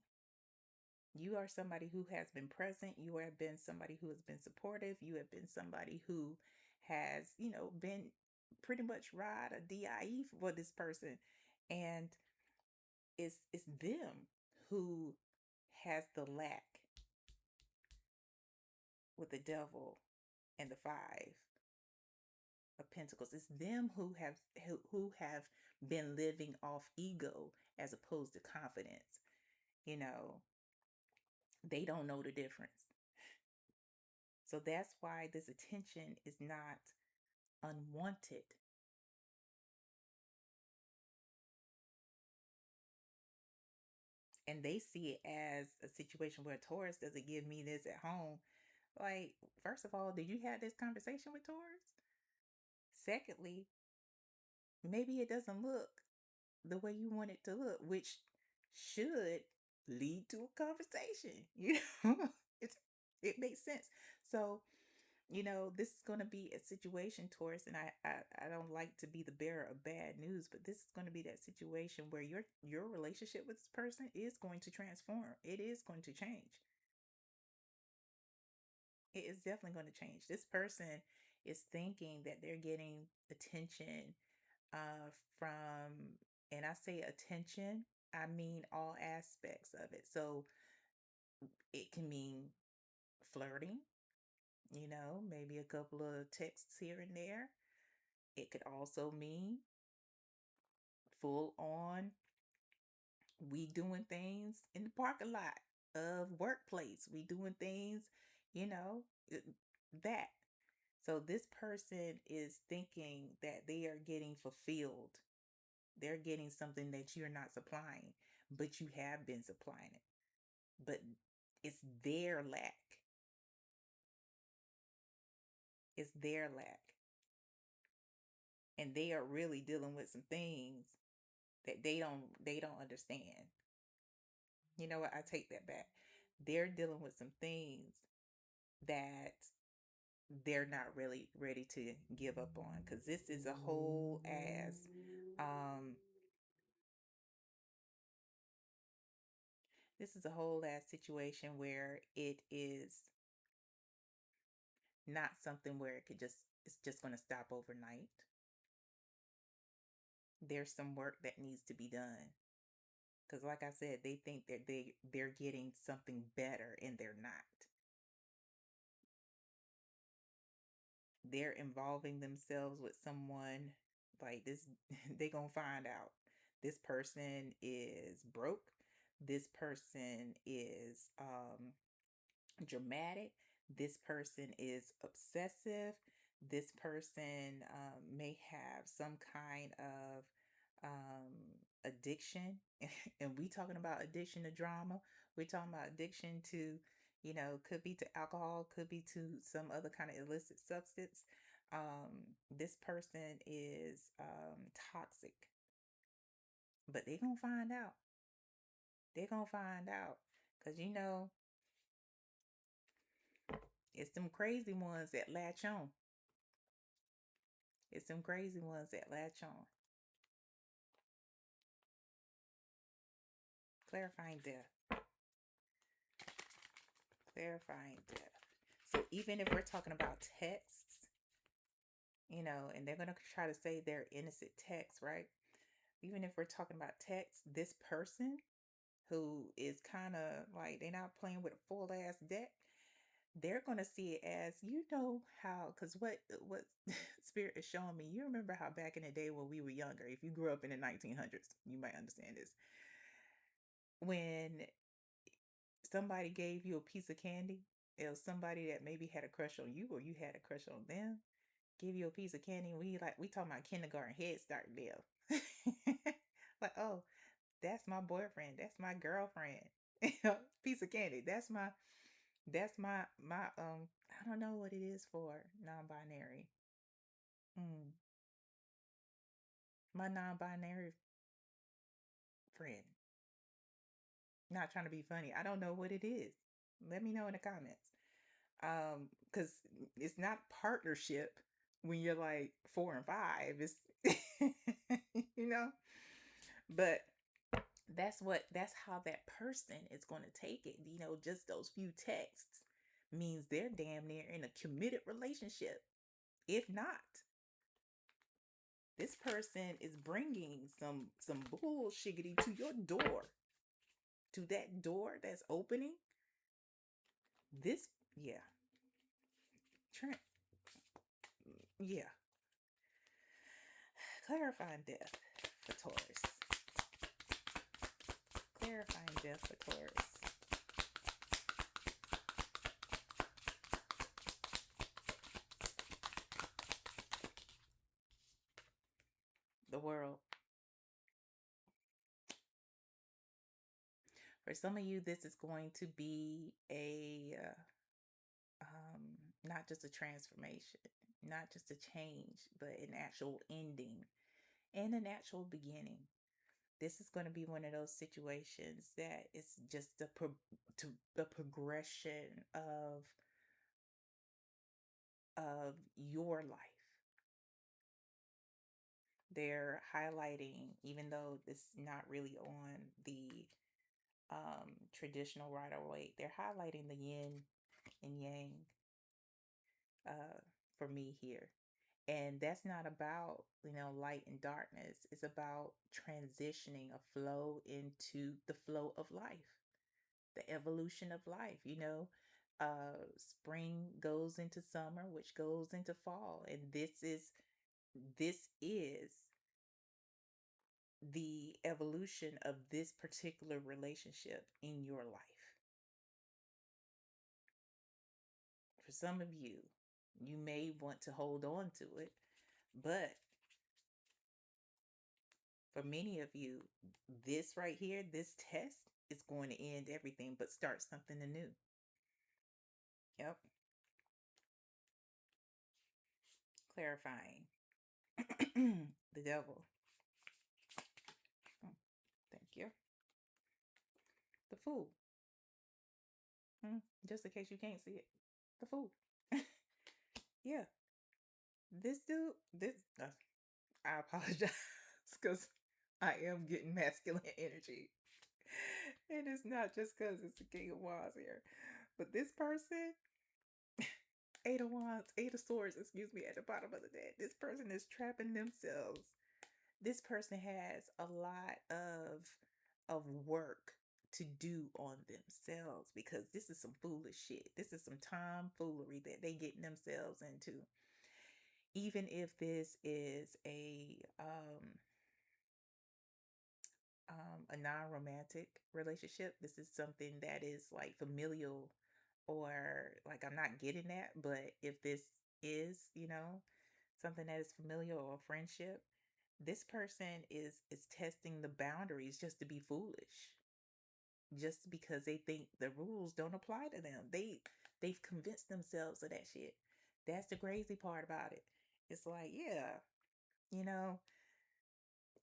You are somebody who has been present. You have been somebody who has been supportive. You have been somebody who has, you know, been pretty much ride a DIE for this person. And it's them who has the lack with the devil and the five of pentacles. It's them who have been living off ego as opposed to confidence. You know, they don't know the difference. So that's why this attention is not unwanted. And they see it as a situation where Taurus doesn't give me this at home. Like, first of all, did you have this conversation with Taurus? Secondly, maybe it doesn't look the way you want it to look, which should lead to a conversation. You know, it's it makes sense. So, you know, this is going to be a situation, Taurus, and I don't like to be the bearer of bad news, but this is going to be that situation where your relationship with this person is going to transform. It is going to change. It is definitely going to change. This person is thinking that they're getting attention uh, from, and I say attention, I mean all aspects of it. So it can mean flirting, you know, maybe a couple of texts here and there. It could also mean full on we doing things in the parking lot. of workplace. We doing things, you know, that. So this person is thinking that they are getting fulfilled. They're getting something that you're not supplying, but you have been supplying it. But it's their lack. It's their lack. And they are really dealing with some things that they don't understand. You know what? I take that back. They're dealing with some things that they're not really ready to give up on, because um this is a whole ass situation where it is not something where it's just going to stop overnight. There's some work that needs to be done, because like I said, they think that they're getting something better, and they're not. They're involving themselves with someone like this. They gonna find out this person is broke. This person is dramatic. This person is obsessive. This person may have some kind of addiction. And we talking about addiction to drama. We're talking about addiction to, could be to alcohol, could be to some other kind of illicit substance. This person is toxic, but they're gonna find out. They're gonna find out, because it's them crazy ones that latch on. It's them crazy ones that latch on. Clarifying death. Clarifying death. So even if we're talking about texts, and they're going to try to say they're innocent texts, right? Even if we're talking about text, this person who is kind of like, they're not playing with a full ass deck, they're going to see it as, how, because what spirit is showing me, you remember how back in the day when we were younger, if you grew up in the 1900s, you might understand this. When somebody gave you a piece of candy, it was somebody that maybe had a crush on you, or you had a crush on them, give you a piece of candy, and we talking about kindergarten, head start deal. Like, oh, that's my boyfriend, that's my girlfriend. Piece of candy, that's my I don't know what it is for non-binary. mm, my non-binary friend. Not trying to be funny, I don't know what it is. Let me know in the comments. Because it's not partnership when you're like 4 and 5. It's you know, but that's how that person is going to take it. Just those few texts means they're damn near in a committed relationship. If not, this person is bringing some bullshiggity to your door, to that door that's opening. This, yeah, Trent, yeah. Clarifying death for Taurus. Clarifying death for Taurus. The world. For some of you, this is going to be not just a transformation, not just a change, but an actual ending and an actual beginning. This is going to be one of those situations that it's just a progression of your life. They're highlighting, even though it's not really on the traditional rider weight, they're highlighting the yin and yang uh, for me here. And that's not about, light and darkness. It's about transitioning a flow into the flow of life, the evolution of life. Spring goes into summer, which goes into fall. And this is the evolution of this particular relationship in your life. For some of you, you may want to hold on to it, but for many of you, this right here, this test is going to end everything but start something anew. Yep. Clarifying. The devil. Oh, thank you. The fool. Just in case you can't see it. The fool. Yeah. This dude, I apologize because I am getting masculine energy. And it's not just because it's the King of Wands here. But this person, Eight of Wands, Eight of Swords, excuse me, at the bottom of the deck. This person is trapping themselves. This person has a lot of work to do on themselves because this is some foolish shit. This is some tomfoolery that they getting themselves into. Even if this is a non-romantic relationship, this is something that is like familial, or like I'm not getting that, but if this is, something that is familiar or friendship, this person is testing the boundaries just to be foolish, just because they think the rules don't apply to them. They've convinced themselves of that shit. That's the crazy part about it. It's like, yeah, you know,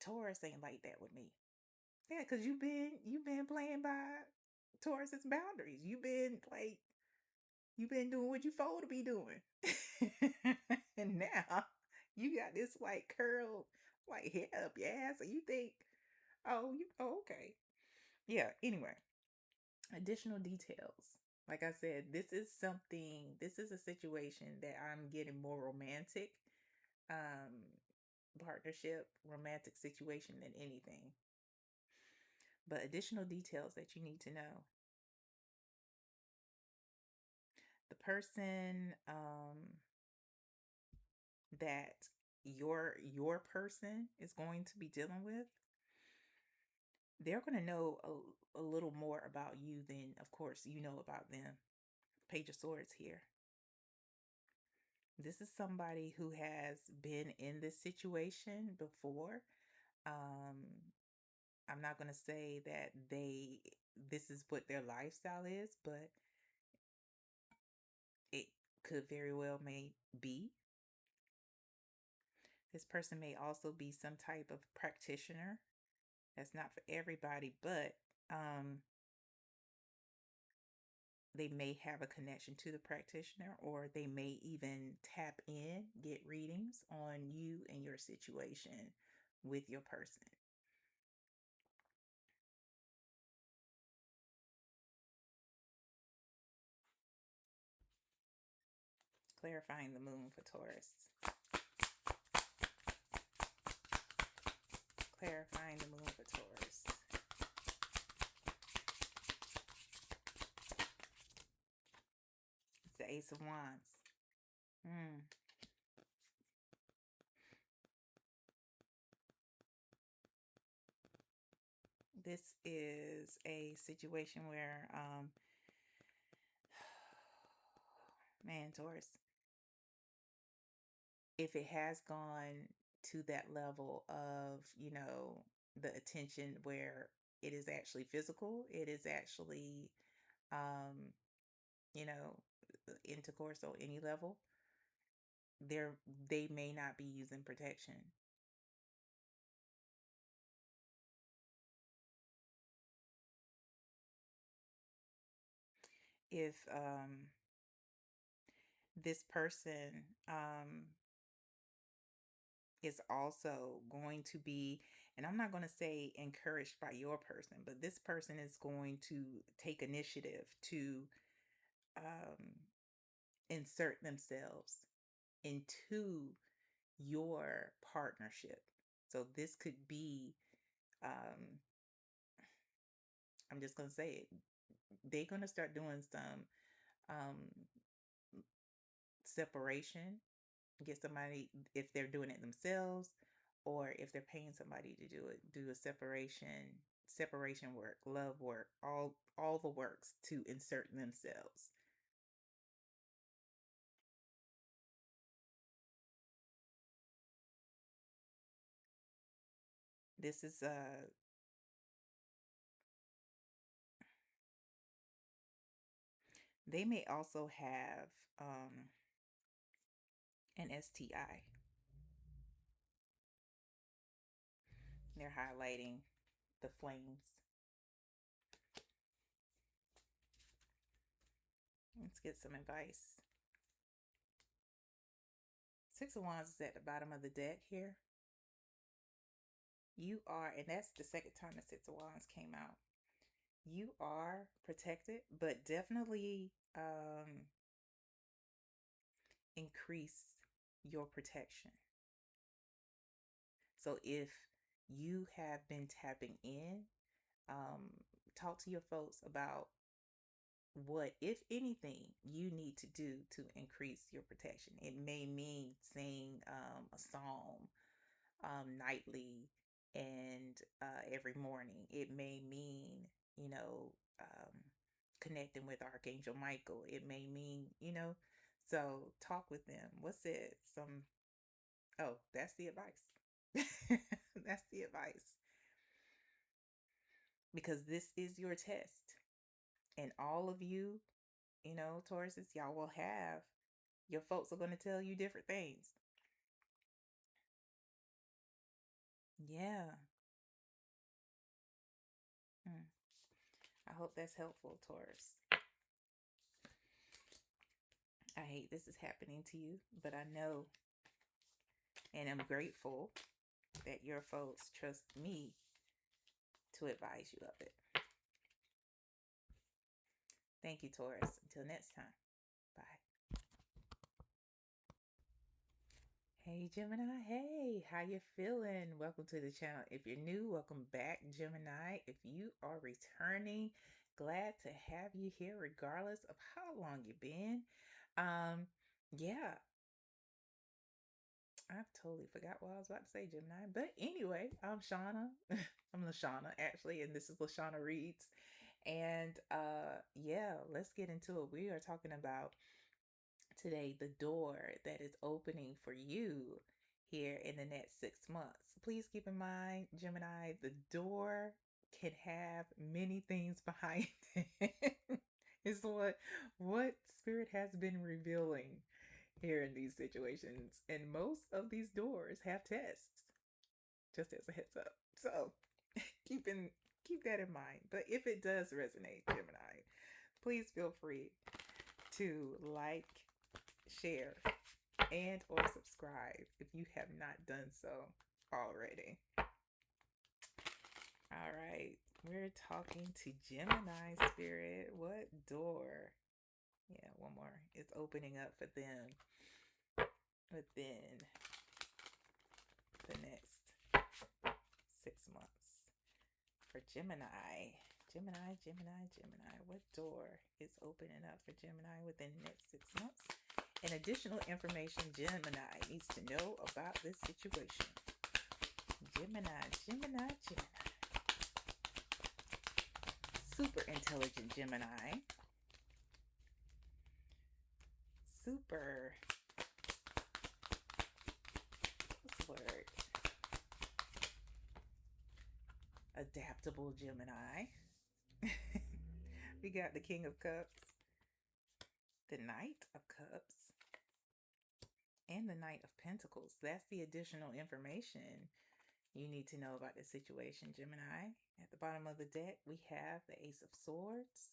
Taurus ain't like that with me. Yeah, because you've been playing by Taurus's boundaries. You've been doing what you supposed to be doing. And now you got this like curl like hair up your ass, and you think, okay. Yeah, anyway, additional details. Like I said, this is a situation that I'm getting more romantic um partnership, romantic situation than anything. But additional details that you need to know. The person that your person is going to be dealing with, they're going to know a little more about you than, of course, you know about them. Page of Swords here. This is somebody who has been in this situation before. Um, I'm not going to say that this is what their lifestyle is, but it could very well may be. This person may also be some type of practitioner. That's not for everybody, but they may have a connection to the practitioner, or they may even tap in, get readings on you and your situation with your person. Clarifying the moon for Taurus. Clarifying the moon for Taurus. It's the Ace of Wands. This is a situation where, man, Taurus, if it has gone to that level of, the attention where it is actually physical, it is actually, um, you know, intercourse on any level, they may not be using protection. If this person is also going to be, and I'm not going to say encouraged by your person, but this person is going to take initiative to um, insert themselves into your partnership. So this could be, I'm just going to say it, they're going to start doing some um, separation, get somebody, if they're doing it themselves or if they're paying somebody to do it, do a separation work, love work, all the works to insert themselves. This is they may also have an STI. They're highlighting the flames. Let's get some advice. Six of Wands is at the bottom of the deck here. You are, and that's the second time the Six of Wands came out. You are protected, but definitely increase your protection. So if you have been tapping in, talk to your folks about what, if anything, you need to do to increase your protection. It may mean saying a psalm nightly and every morning. It may mean, connecting with Archangel Michael. It may mean, so talk with them. What's it? That's the advice. That's the advice. Because this is your test. And all of you, Tauruses, y'all will have, your folks are going to tell you different things. Yeah. I hope that's helpful, Taurus. I hate this is happening to you, but I know and I'm grateful that your folks trust me to advise you of it. Thank you, Taurus. Until next time. Bye. Hey, Gemini. Hey, how you feeling? Welcome to the channel. If you're new, welcome back, Gemini. If you are returning, glad to have you here regardless of how long you've been. Yeah. I've totally forgot what I was about to say, Gemini. But anyway, I'm Shauna. I'm Lashana, actually, and this is Lashana Reads. And yeah, let's get into it. We are talking about today the door that is opening for you here in the next 6 months. Please keep in mind, Gemini, the door can have many things behind it. It's what Spirit has been revealing here in these situations. And most of these doors have tests, just as a heads up. So keep that in mind. But if it does resonate, Gemini, please feel free to like, share, and or subscribe if you have not done so already. All right, we're talking to Gemini Spirit. What door? Yeah, one more. It's opening up for them within the next 6 months. For Gemini. What door is opening up for Gemini within the next 6 months? And additional information Gemini needs to know about this situation. Gemini. Super intelligent Gemini. Super, what's the word? Adaptable Gemini. We got the King of Cups, the Knight of Cups, and the Knight of Pentacles. That's the additional information you need to know about the situation, Gemini. At the bottom of the deck, we have the Ace of Swords,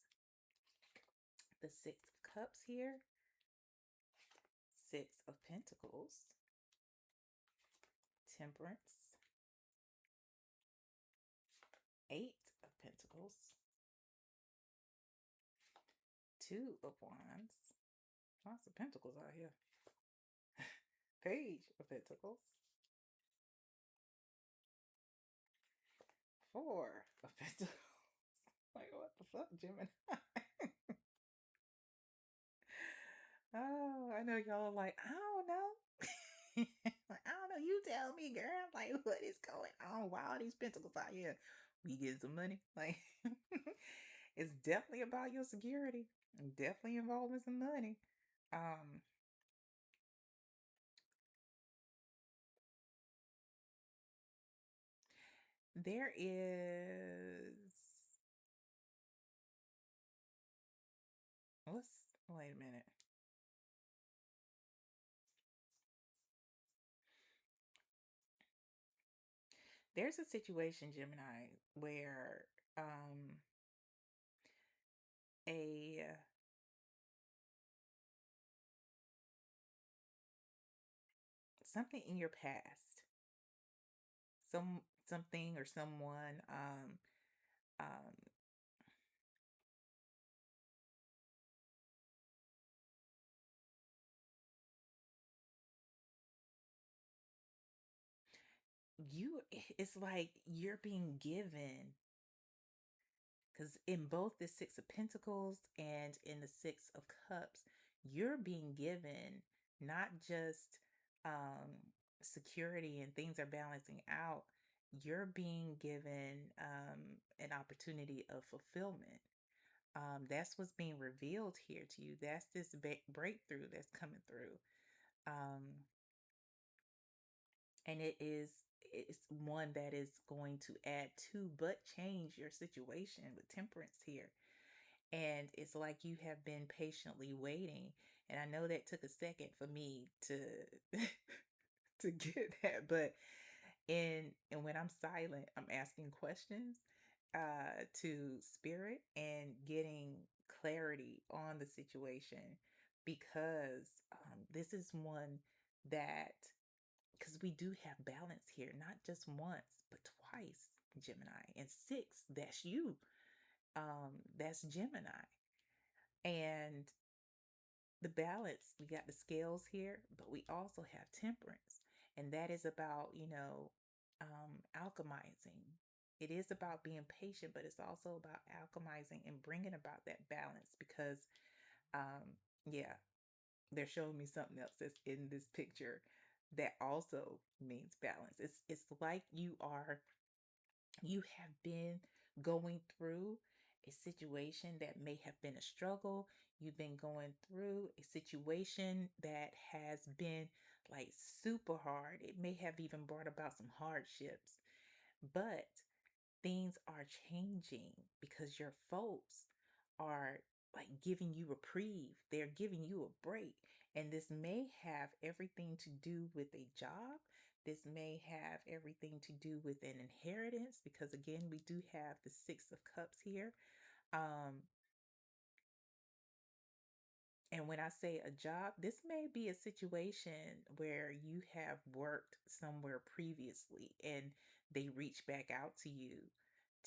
the Six of Cups here, Six of Pentacles, Temperance, Eight of Pentacles, Two of Wands, lots of Pentacles out here, Page of Pentacles, Four of Pentacles. Like, what the fuck, Gemini? Oh, I know y'all are like, I don't know. Like, I don't know. You tell me, girl. Like, what is going on? Why are these pentacles out here? We getting some money. Like, it's definitely about your security. Definitely involving some money. There is, wait a minute. There's a situation, Gemini, where a something in your past, some something or someone, um, you, it's like you're being given, because in both the Six of Pentacles and in the Six of Cups, you're being given not just security and things are balancing out, you're being given an opportunity of fulfillment. That's what's being revealed here to you. That's this breakthrough that's coming through. Um, and it's one that is going to add to but change your situation with temperance here. And it's like you have been patiently waiting. And I know that took a second for me to to get that, but and when I'm silent, I'm asking questions to spirit and getting clarity on the situation, because this is one that, because we do have balance here, not just once but twice, Gemini. And six, that's you, that's Gemini. And the balance, we got the scales here, but we also have temperance. And that is about, alchemizing. It is about being patient, but it's also about alchemizing and bringing about that balance, because, yeah, they're showing me something else that's in this picture that also means balance. It's like you have been going through a situation that may have been a struggle. You've been going through a situation that has been like super hard. It may have even brought about some hardships, but things are changing because your folks are like giving you a reprieve. They're giving you a break. And this may have everything to do with a job. This may have everything to do with an inheritance, because again, we do have the Six of Cups here. Um, and when I say a job, this may be a situation where you have worked somewhere previously and they reach back out to you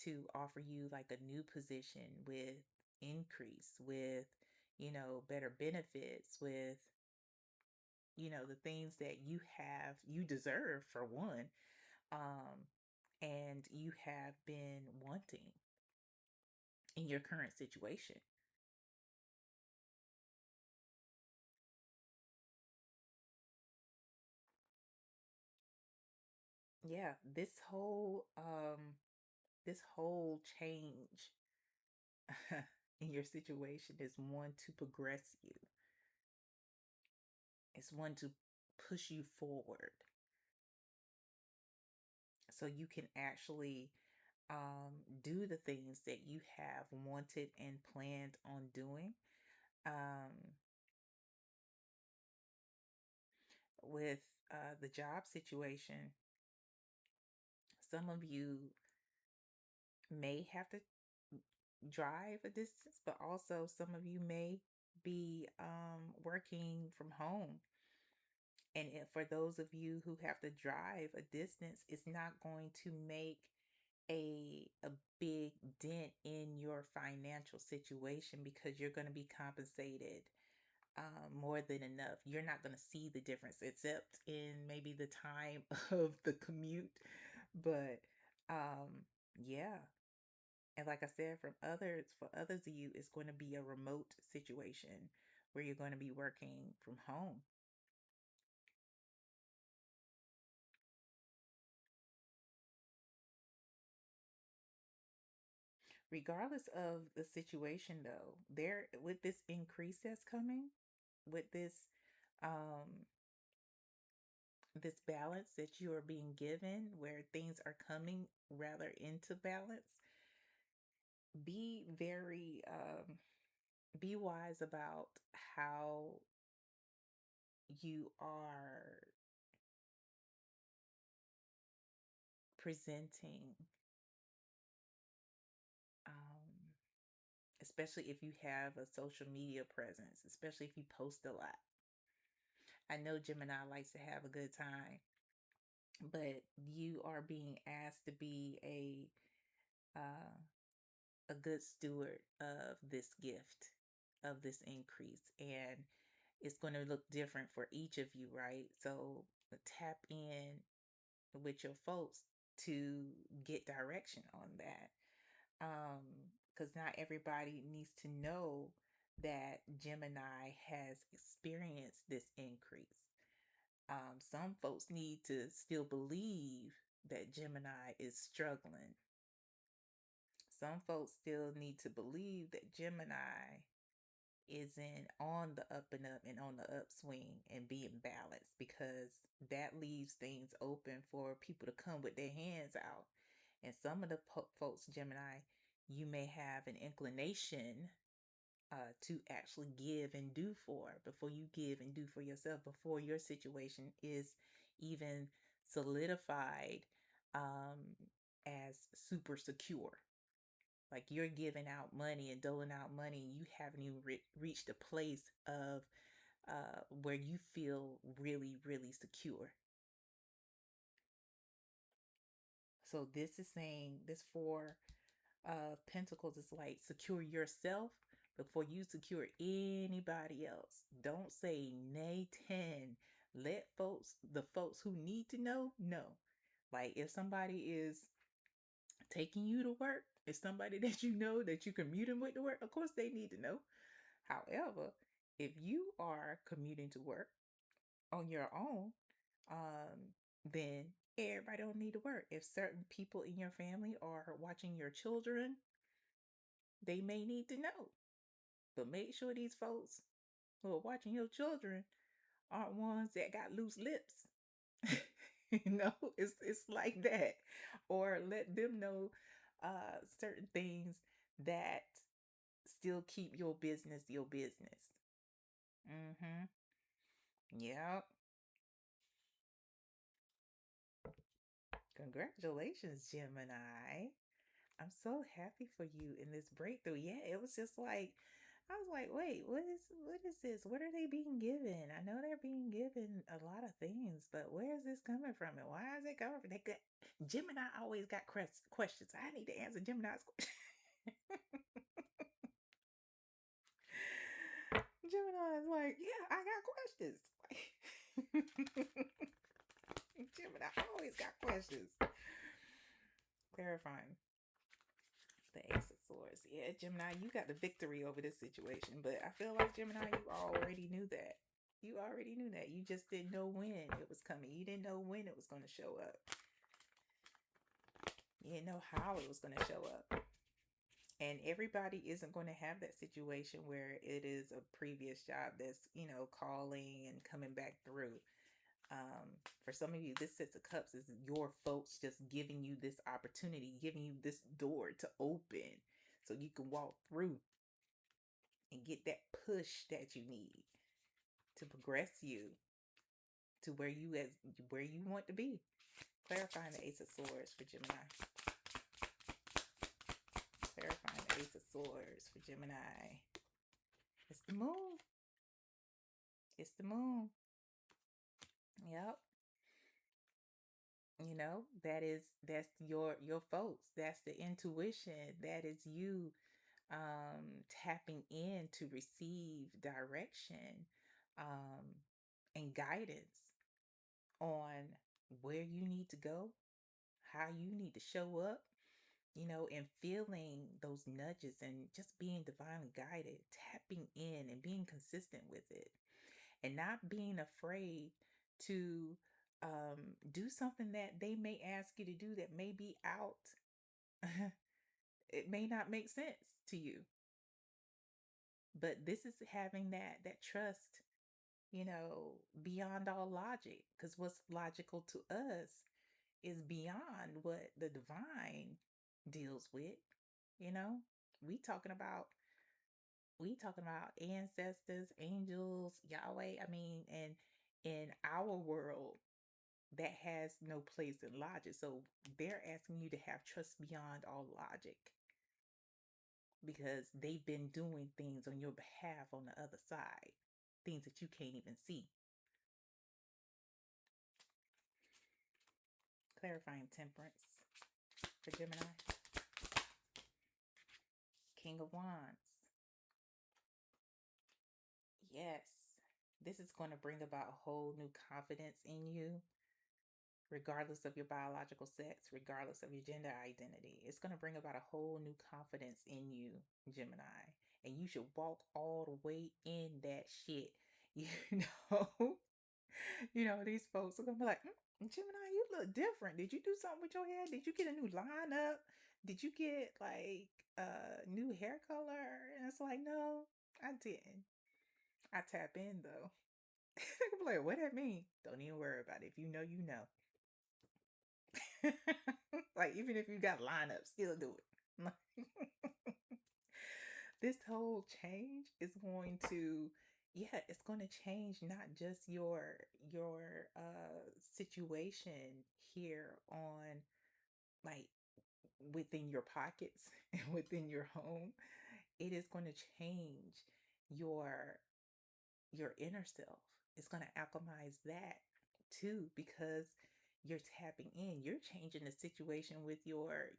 to offer you like a new position with increase, with, better benefits, with, the things that you deserve for one, um, and you have been wanting in your current situation. Yeah, this whole change in your situation is one to progress you. It's one to push you forward so you can actually do the things that you have wanted and planned on doing. Um, with the job situation, some of you may have to drive a distance, but also some of you may be working from home. And for those of you who have to drive a distance, it's not going to make a big dent in your financial situation, because you're going to be compensated more than enough. You're not going to see the difference except in maybe the time of the commute. But yeah. And like I said, for others of you, it's going to be a remote situation where you're going to be working from home. Regardless of the situation, though, there, with this increase that's coming, with this um this balance that you are being given, where things are coming rather into balance, be very be wise about how you are presenting, um, especially if you have a social media presence, especially if you post a lot. I know Gemini likes to have a good time, but you are being asked to be a good steward of this gift, of this increase, and it's going to look different for each of you, right? So tap in with your folks to get direction on that. Because not everybody needs to know that Gemini has experienced this increase. Some folks need to still believe that Gemini is struggling. Some folks still need to believe that Gemini isn't on the up and up and on the upswing and being balanced, because that leaves things open for people to come with their hands out. And some of the folks, Gemini, you may have an inclination to actually give and do for before you give and do for yourself, before your situation is even solidified um, as super secure. Like you're giving out money and doling out money, and you haven't even reached a place of where you feel really, really secure. So this is saying, this four Pentacles is like, secure yourself before you secure anybody else. Don't say nay 10. Let the folks who need to know. Like if somebody is taking you to work, if somebody that you know that you commuting with to work, of course they need to know. However, if you are commuting to work on your own, then everybody don't need to work. If certain people in your family are watching your children, they may need to know. But make sure these folks who are watching your children aren't ones that got loose lips. It's like that. Or let them know certain things that still keep your business your business. Mm-hmm. Yep. Congratulations, Gemini. I'm so happy for you in this breakthrough. Yeah, it was just like, I was like, wait, what is this? What are they being given? I know they're being given a lot of things, but where is this coming from, and why is it coming from? Gemini always got questions. I need to answer Gemini's questions. Gemini is like, yeah, I got questions. Gemini always got questions. Clarifying. The Ace of Swords. Yeah, Gemini, you got the victory over this situation. But I feel like, Gemini, you already knew that. You already knew that. You just didn't know when it was coming. You didn't know when it was going to show up. You didn't know how it was going to show up. And everybody isn't going to have that situation where it is a previous job that's, calling and coming back through. For some of you, this Six of Cups is your folks just giving you this opportunity, giving you this door to open so you can walk through and get that push that you need to progress you to where you want to be. Clarifying the Ace of Swords for Gemini. Clarifying the Ace of Swords for Gemini. It's the moon. It's the moon. Yep. That's your folks. That's the intuition. That is you tapping in to receive direction and guidance on where you need to go, how you need to show up, and feeling those nudges and just being divinely guided, tapping in and being consistent with it, and not being afraid to do something that they may ask you to do that may be out. It may not make sense to you, but this is having that trust, beyond all logic. Because what's logical to us is beyond what the divine deals with. You know, we talking about ancestors, angels, Yahweh. I mean, and in our world, that has no place in logic. So they're asking you to have trust beyond all logic because they've been doing things on your behalf on the other side, things that you can't even see. Clarifying temperance for Gemini. King of Wands. Yes, this is going to bring about a whole new confidence in you, regardless of your biological sex, regardless of your gender identity. It's going to bring about a whole new confidence in you, Gemini. And you should walk all the way in that shit. You know, these folks are going to be like, Gemini, you look different. Did you do something with your hair? Did you get a new lineup? Did you get like a new hair color? And it's like, no, I didn't. I tap in though. They can be like, what that mean? Don't even worry about it. If you know, you know. Like, even if you got lineup, still do it. This whole change is going to, yeah, it's going to change not just your situation here on, like, within your pockets and within your home. It is going to change your your inner self. It's going to alchemize that too, because you're tapping in. You're changing the situation with your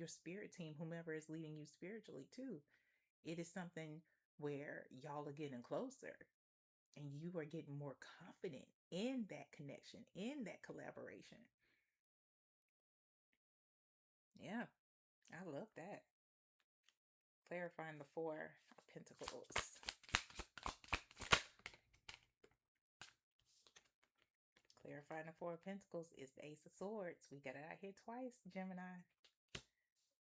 spirit team, whomever is leading you spiritually too. It is something where y'all are getting closer and you are getting more confident in that connection, in that collaboration. Yeah, I love that. Clarifying the Four of Pentacles. Clarifying the Four of Pentacles is the Ace of Swords. We got it out here twice, Gemini.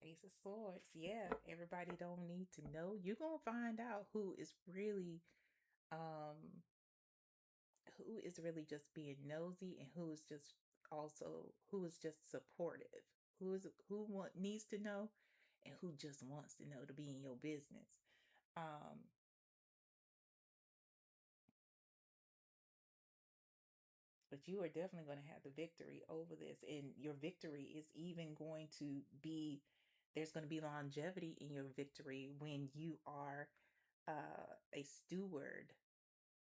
Ace of Swords. Yeah, everybody don't need to know. You're going to find out um who is really just being nosy and who is just supportive. Who needs to know and who just wants to know to be in your business. Um but you are definitely going to have the victory over this, and your victory is even going to be, there's going to be longevity in your victory when you are a steward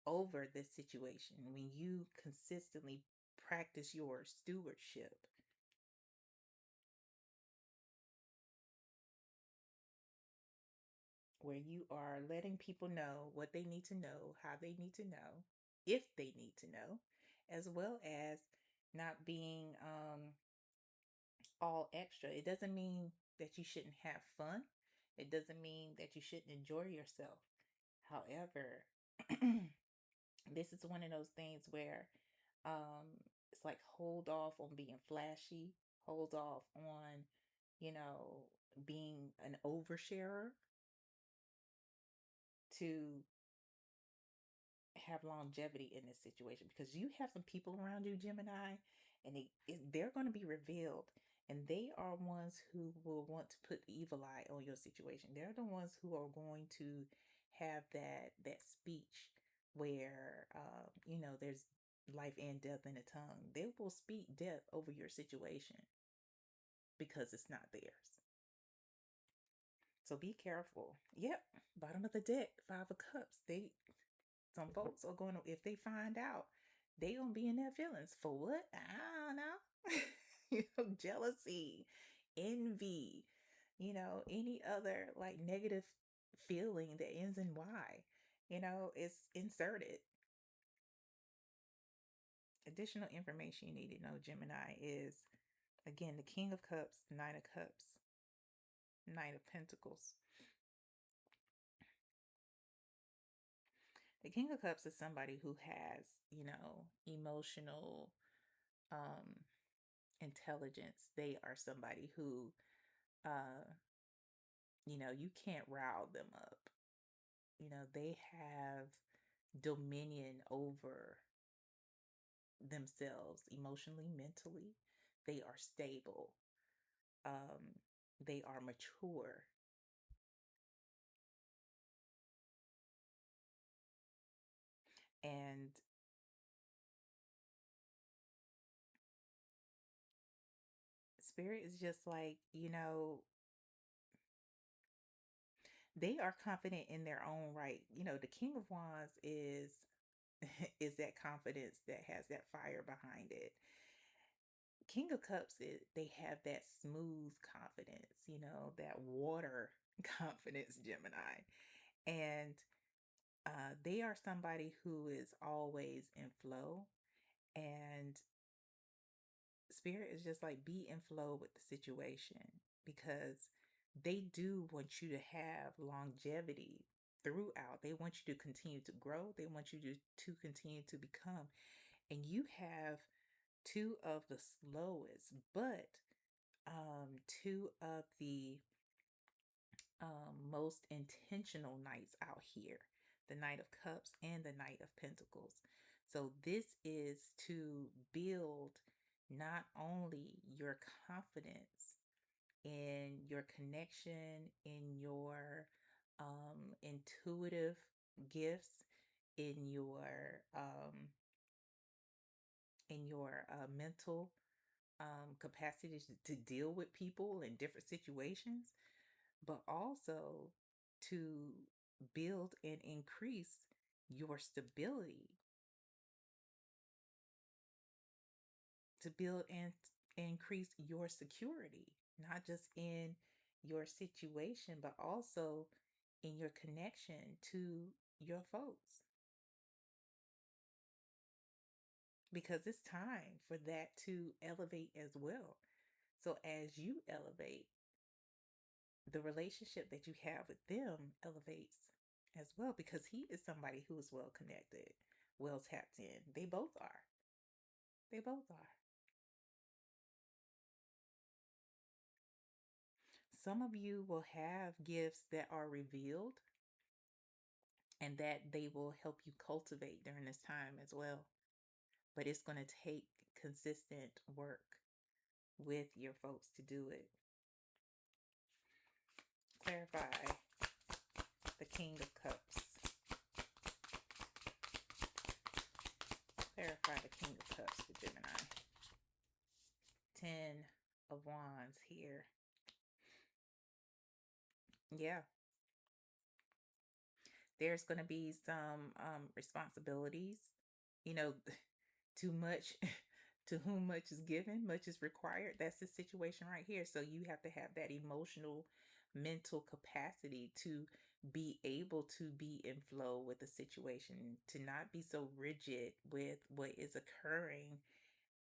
over this situation, when you consistently practice your stewardship, where you are letting people know what they need to know, how they need to know, if they need to know, as well as not being all extra. It doesn't mean that you shouldn't have fun. It doesn't mean that you shouldn't enjoy yourself. However, this is one of those things where it's like hold off on being flashy, hold off on, you know, being an oversharer to have longevity in this situation, because you have some people around you, Gemini, and they're going to be revealed, and they are ones who will want to put the evil eye on your situation. They're the ones who are going to have that speech where there's life and death in the tongue. They will speak death over your situation because it's not theirs. So be careful. Yep, bottom of the deck, Five of Cups. Some folks are going to, if they find out, they gonna be in their feelings for what? I don't know. Jealousy, envy, any other like negative feeling that ends in Y, is inserted. Additional information you need to know, Gemini, is again the King of Cups, Nine of Cups, Knight of Pentacles. The King of Cups is somebody who has, emotional um intelligence. They are somebody who uh you can't rile them up. They have dominion over themselves emotionally, mentally. They are stable. Um, they are mature. And Spirit is just like, they are confident in their own right. The King of Wands is is that confidence that has that fire behind it. King of Cups, they have that smooth confidence, that water confidence, Gemini. And they are somebody who is always in flow. And Spirit is just like, be in flow with the situation, because they do want you to have longevity throughout. They want you to continue to grow. They want you to continue to become. And you have two of the slowest, but two of the most intentional nights out here, the Knight of Cups and the Knight of Pentacles. So this is to build not only your confidence in your connection, in your intuitive gifts, in your mental capacity to deal with people in different situations, but also to build and increase your stability, to build and increase your security, not just in your situation, but also in your connection to your folks. Because it's time for that to elevate as well. So as you elevate, the relationship that you have with them elevates as well, because he is somebody who is well connected, well tapped in. They both are. They both are. Some of you will have gifts that are revealed and that they will help you cultivate during this time as well. But it's going to take consistent work with your folks to do it. Clarify the King of Cups. Clarify the King of Cups for Gemini. 10 of Wands here. Yeah. There's going to be some responsibilities. You know, too much, to whom much is given, much is required. That's the situation right here. So you have to have that emotional, mental capacity to be able to be in flow with the situation, to not be so rigid with what is occurring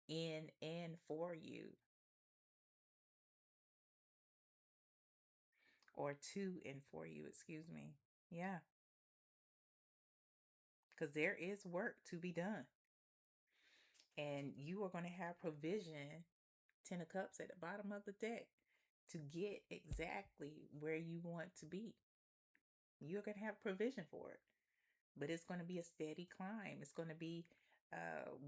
in and for you, or to and for you, excuse me. Yeah, because there is work to be done. And you are going to have provision, 10 of Cups at the bottom of the deck, to get exactly where you want to be. You're going to have provision for it, but it's going to be a steady climb. It's going to be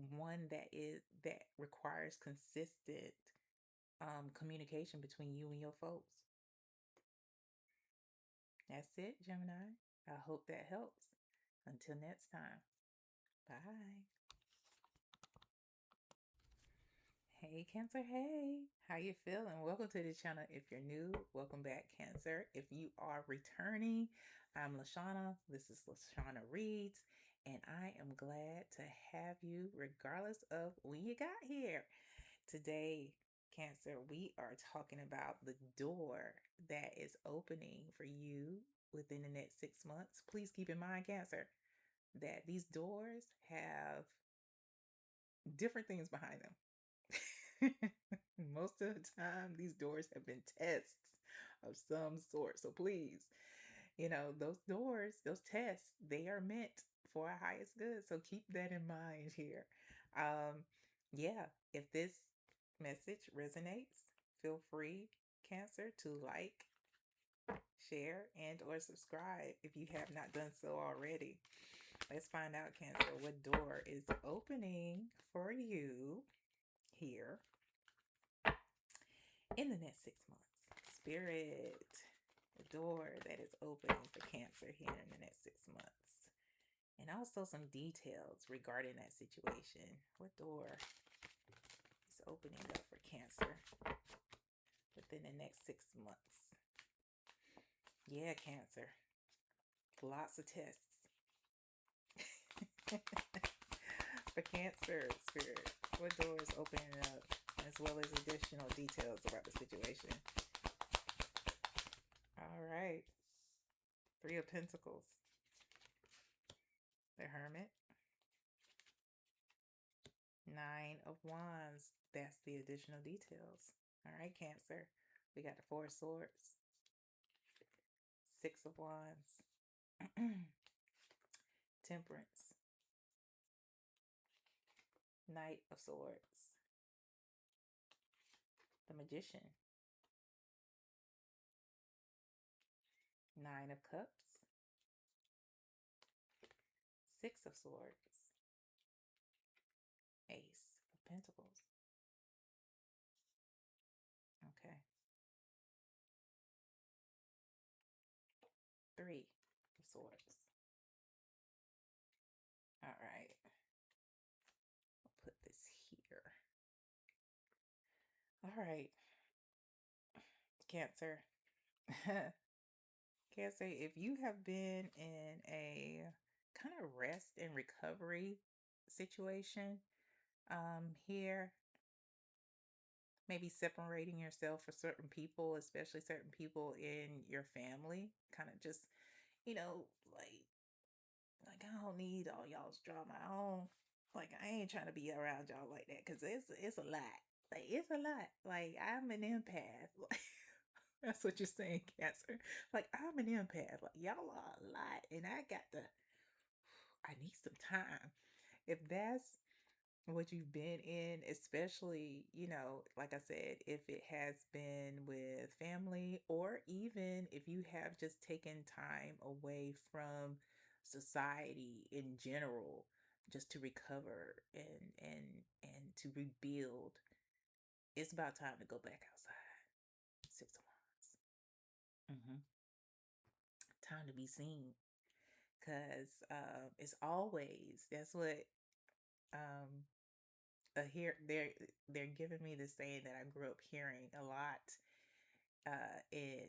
one that requires consistent communication between you and your folks. That's it, Gemini. I hope that helps. Until next time. Bye. Hey Cancer, hey, how you feeling? Welcome to the channel. If you're new, welcome back, Cancer. If you are returning, I'm Lashana. This is Lashana Reads, and I am glad to have you regardless of when you got here. Today, Cancer, we are talking about the door that is opening for you within the next 6 months. Please keep in mind, Cancer, that these doors have different things behind them. Most of the time, these doors have been tests of some sort. So please, those doors, those tests, they are meant for our highest good. So keep that in mind here. Yeah, if this message resonates, feel free, Cancer, to like, share, and or subscribe if you have not done so already. Let's find out, Cancer, what door is opening for you here in the next 6 months. Spirit, the door that is opening for Cancer here in the next 6 months. And also some details regarding that situation. What door is opening up for Cancer within the next 6 months? Yeah, Cancer. Lots of tests. For Cancer, Spirit, what door is opening up, as well as additional details about the situation? All right. 3 of Pentacles. The Hermit. 9 of Wands. That's the additional details. All right, Cancer. We got the 4 of Swords. 6 of Wands. Temperance. Knight of Swords. The Magician. 9 of Cups. 6 of Swords. Ace of Pentacles. Okay. 3 of Swords. All right. I'll put this here. All right. Cancer. Cancer, if you have been in a kind of rest and recovery situation here, maybe separating yourself from certain people, especially certain people in your family, kind of just, you know, like I don't need all y'all's drama. I ain't trying to be around y'all like that, because it's a lot. Like, it's a lot. Like, I'm an empath. That's what you're saying, Cancer. Like, I'm an empath. Like, y'all are a lot, and I need some time. If that's what you've been in, especially, like I said, if it has been with family, or even if you have just taken time away from society in general, just to recover and to rebuild, it's about time to go back outside. 6 of Wands. Time to be seen, because it's always, that's what um here they're giving me the saying that I grew up hearing a lot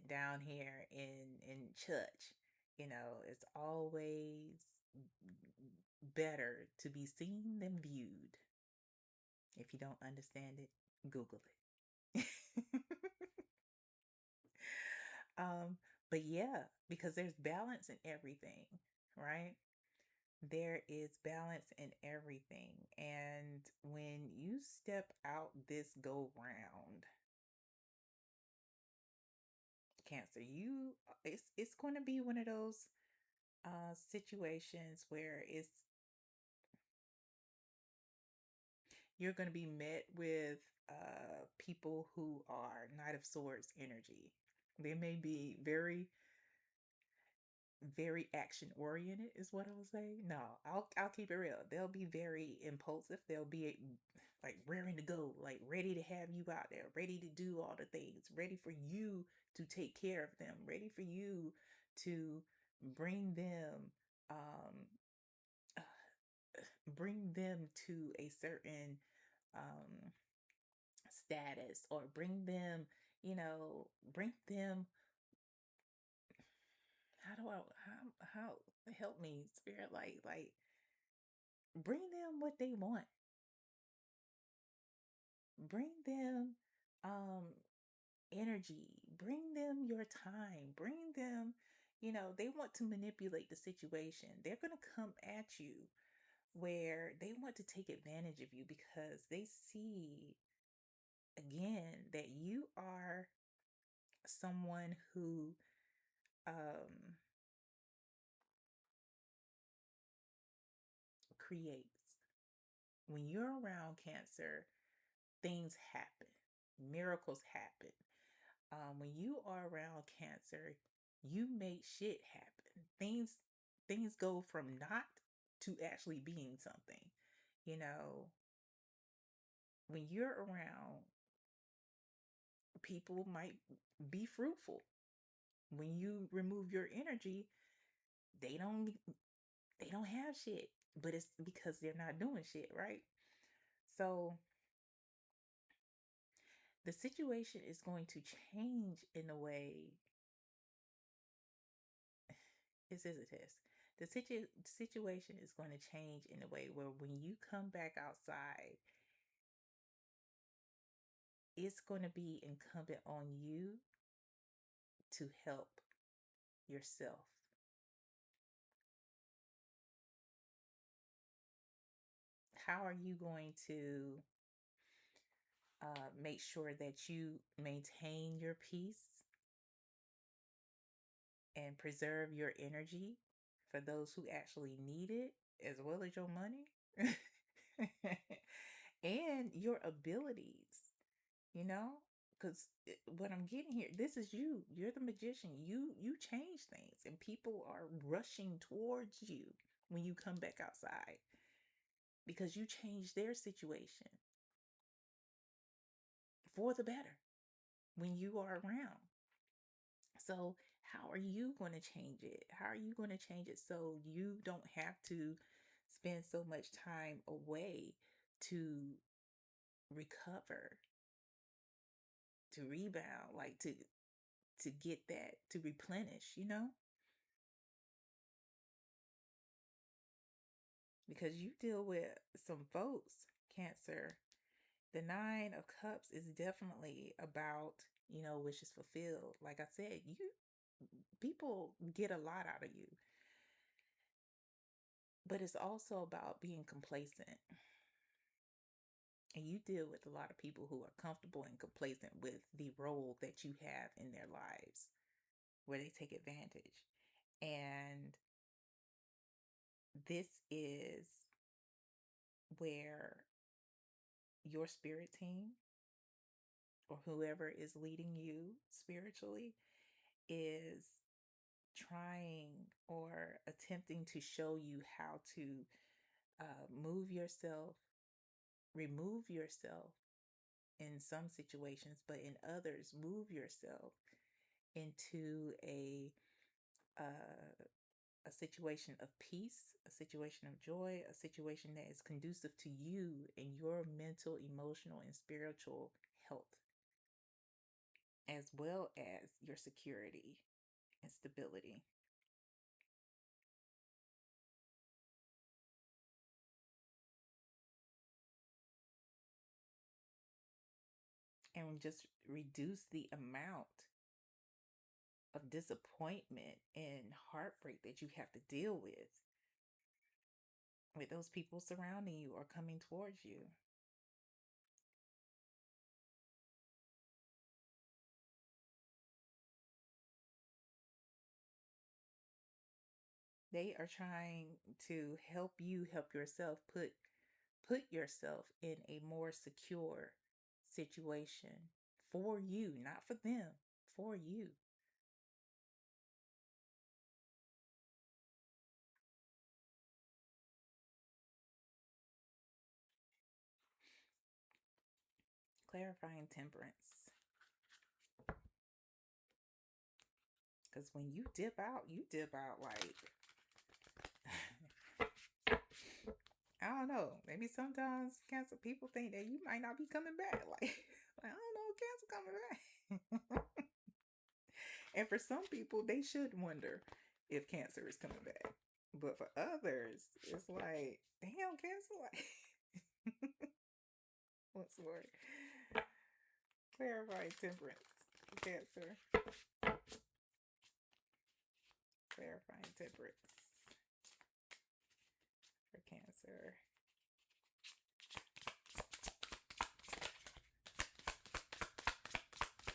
down here in church. It's always better to be seen than viewed. If you don't understand it, Google it. But yeah, because there's balance in everything, right? There is balance in everything. And when you step out this go round, Cancer, it's going to be one of those situations where you're going to be met with people who are Knight of Swords energy. They may be very, very action oriented, is what I'll say. No, I'll keep it real. They'll be very impulsive. They'll be like raring to go, like ready to have you out there, ready to do all the things, ready for you to take care of them, ready for you to bring them um bring them to a certain um status, or bring them, bring them, how help me, Spirit, like bring them what they want. Bring them energy. Bring them your time. Bring them, they want to manipulate the situation. They're going to come at you where they want to take advantage of you, because they see, again, that you are someone who creates. When you're around, Cancer, things happen, miracles happen. When you are around, Cancer, you make shit happen. Things go from not to actually being something. You know, when you're around, people might be fruitful. When you remove your energy, they don't have shit. But it's because they're not doing shit, right? So the situation is going to change in a way. This is a test. The situation is going to change in a way where when you come back outside, it's going to be incumbent on you to help yourself. How are you going to make sure that you maintain your peace and preserve your energy for those who actually need it, as well as your money and your abilities, you know? Because what I'm getting here, this is you. You're the magician. You change things, and people are rushing towards you when you come back outside because you change their situation for the better when you are around. So, how are you going to change it? How are you going to change it so you don't have to spend so much time away to recover, to rebound, like to get that, to replenish, you know? Because you deal with some folks, Cancer. The Nine of Cups is definitely about, wishes fulfilled. Like I said, people get a lot out of you. But it's also about being complacent. And you deal with a lot of people who are comfortable and complacent with the role that you have in their lives, where they take advantage. And this is where your spirit team or whoever is leading you spiritually is trying or attempting to show you how to move yourself, remove yourself in some situations, but in others, move yourself into a situation of peace, a situation of joy, a situation that is conducive to you and your mental, emotional, and spiritual health, as well as your security and stability. And just reduce the amount of disappointment and heartbreak that you have to deal with those people surrounding you or coming towards you. They are trying to help you help yourself put yourself in a more secure situation for you, not for them, for you. Clarifying temperance. Because when you dip out like, I don't know, maybe sometimes Cancer people think that you might not be coming back. Like I don't know, Cancer coming back. And for some people, they should wonder if Cancer is coming back. But for others, it's like, damn, Cancer, like, what's the word? Clarify temperance. Cancer. Clarifying temperance for Cancer.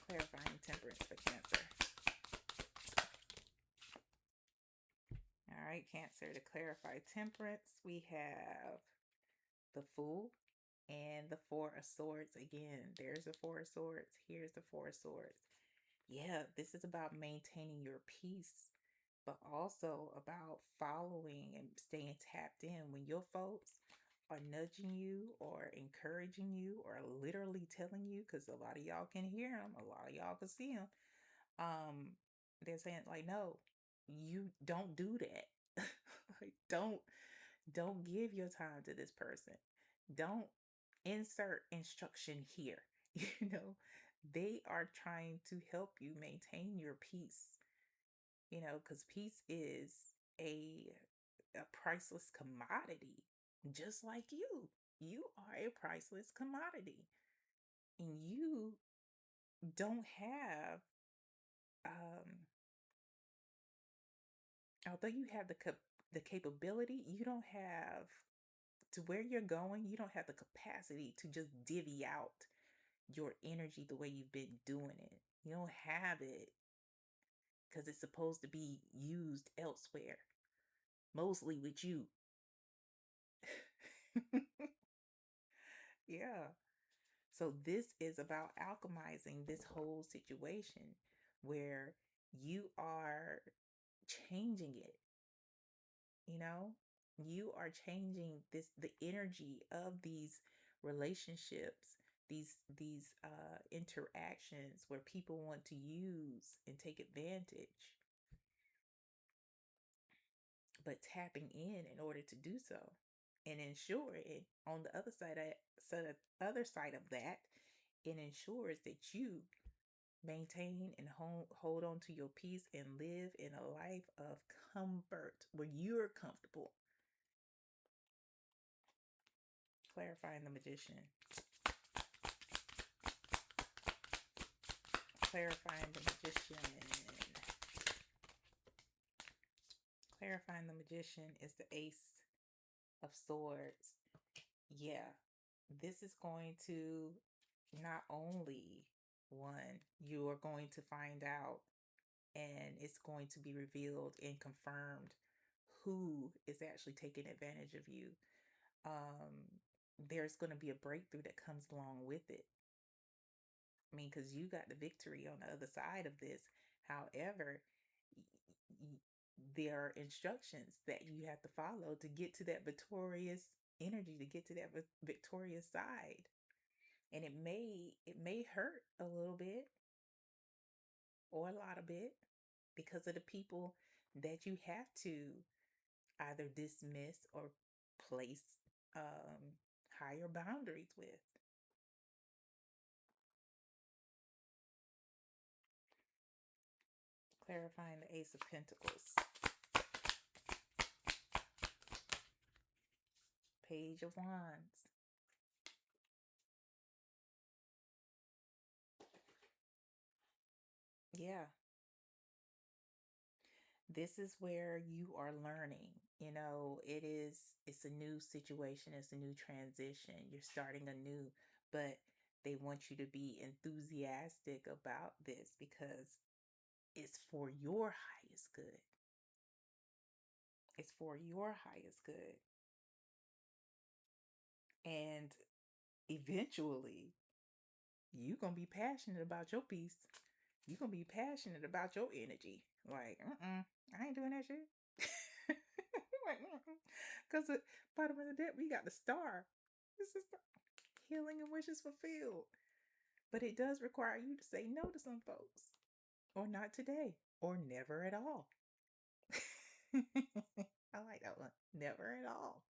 Clarifying temperance for Cancer. All right, Cancer, to clarify temperance, we have the Fool and the Four of Swords. Again, there's the Four of Swords. Here's the Four of Swords. Yeah, this is about maintaining your peace but also about following and staying tapped in when your folks are nudging you or encouraging you or literally telling you, because a lot of y'all can hear them, a lot of y'all can see them. um they're saying like, no, you don't do that. Like, don't give your time to this person. Don't insert instruction here. You know, they are trying to help you maintain your peace, because peace is a a priceless commodity, just like you. You are a priceless commodity, and you don't have, um, although you have the capability, you don't have to where you're going. You don't have the capacity to just divvy out your energy the way you've been doing it. You don't have it because it's supposed to be used elsewhere, mostly with you. Yeah. So this is about alchemizing this whole situation where you are changing it, you know? You are changing the energy of these relationships, these interactions where people want to use and take advantage, but tapping in order to do so. And ensure it on the other side of that, it ensures that you maintain and hold on to your peace and live in a life of comfort where you're comfortable. Clarifying the magician. Clarifying the magician. Clarifying the magician is the Ace of Swords. Yeah, this is going to not only, one, you are going to find out and it's going to be revealed and confirmed who is actually taking advantage of you. There's going to be a breakthrough that comes along with it. I mean, because you got the victory on the other side of this. However, there are instructions that you have to follow to get to that victorious energy, to get to that victorious side. And it may hurt a little bit or a lot of bit because of the people that you have to either dismiss or place higher boundaries with. Clarifying the Ace of Pentacles. Page of Wands. Yeah. This is where you are learning. It's a new situation, it's a new transition. You're starting anew, but they want you to be enthusiastic about this because it's for your highest good. It's for your highest good. And eventually, you're going to be passionate about your peace. You're going to be passionate about your energy. Like, I ain't doing that shit. Because at the bottom of the deck, we got the star. This is the healing and wishes fulfilled. But it does require you to say no to some folks. Or not today. Or never at all. I like that one. Never at all.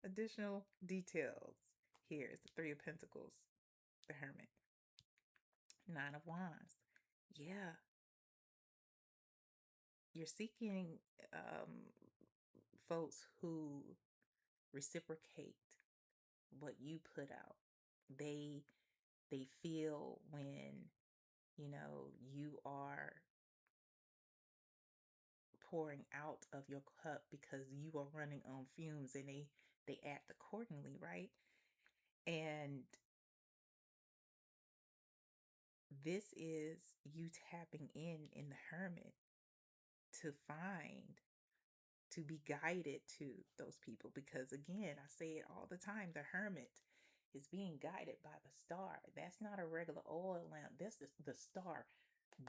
Additional details. Here is the Three of Pentacles, the Hermit, Nine of Wands. Yeah, you're seeking folks who reciprocate what you put out. They they feel when you are pouring out of your cup because you are running on fumes, and they act accordingly, right? And this is you tapping in the Hermit to find, to be guided to those people, because again, I say it all the time, the Hermit is being guided by the star. That's not a regular oil lamp. That's the star.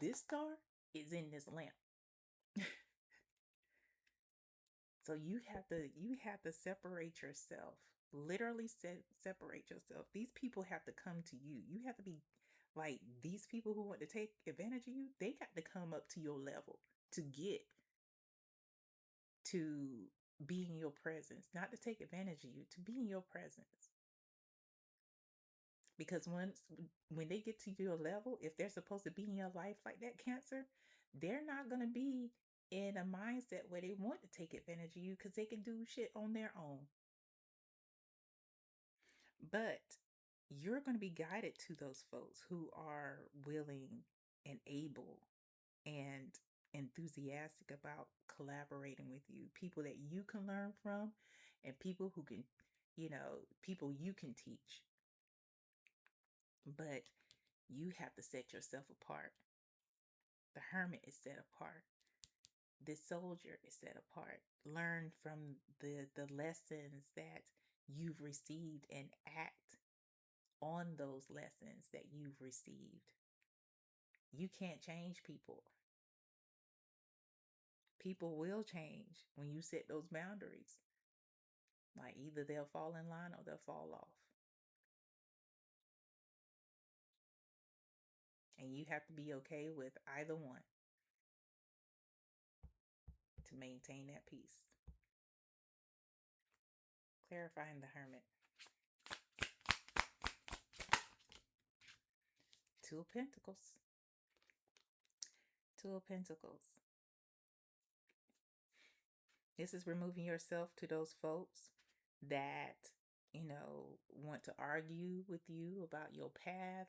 This star is in this lamp. So you have to separate yourself. Literally separate yourself. These people have to come to you. You have to be like these people who want to take advantage of you, they got to come up to your level to get to be in your presence, not to take advantage of you, to be in your presence. Because when they get to your level, if they're supposed to be in your life like that Cancer, they're not going to be in a mindset where they want to take advantage of you because they can do shit on their own. But you're going to be guided to those folks who are willing and able and enthusiastic about collaborating with you, people that you can learn from, and people who can, people you can teach. But you have to set yourself apart. The hermit is set apart. This soldier is set apart. Learn from the lessons that you've received and act on those lessons that you've received. You can't change people. People will change when you set those boundaries. Like either they'll fall in line or they'll fall off. And you have to be okay with either one to maintain that peace. Clarifying the hermit. Two of Pentacles. Two of Pentacles. This is removing yourself to those folks that, want to argue with you about your path,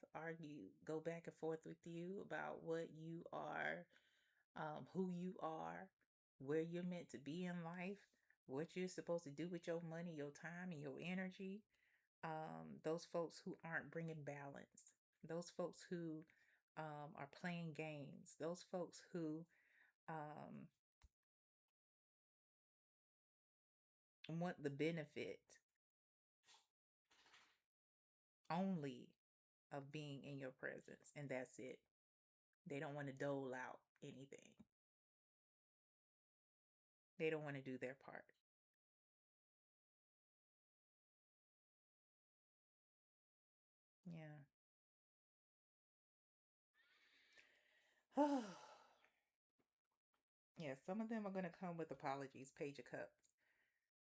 go back and forth with you about what you are, who you are, where you're meant to be in life, what you're supposed to do with your money, your time, and your energy. Those folks who aren't bringing balance, those folks who are playing games, those folks who want the benefit only of being in your presence, and that's it. They don't want to dole out anything. They don't want to do their part. Yeah. Oh, yeah. Some of them are going to come with apologies, Page of Cups.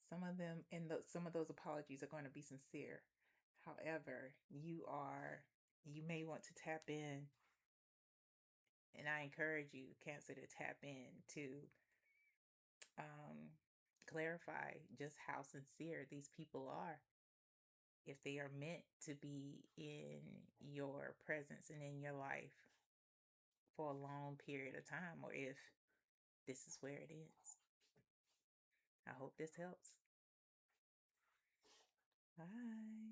Some of those apologies are going to be sincere. However, you may want to tap in, and I encourage you, Cancer, to tap in to clarify just how sincere these people are. If they are meant to be in your presence and in your life for a long period of time, or if this is where it is. I hope this helps. Bye.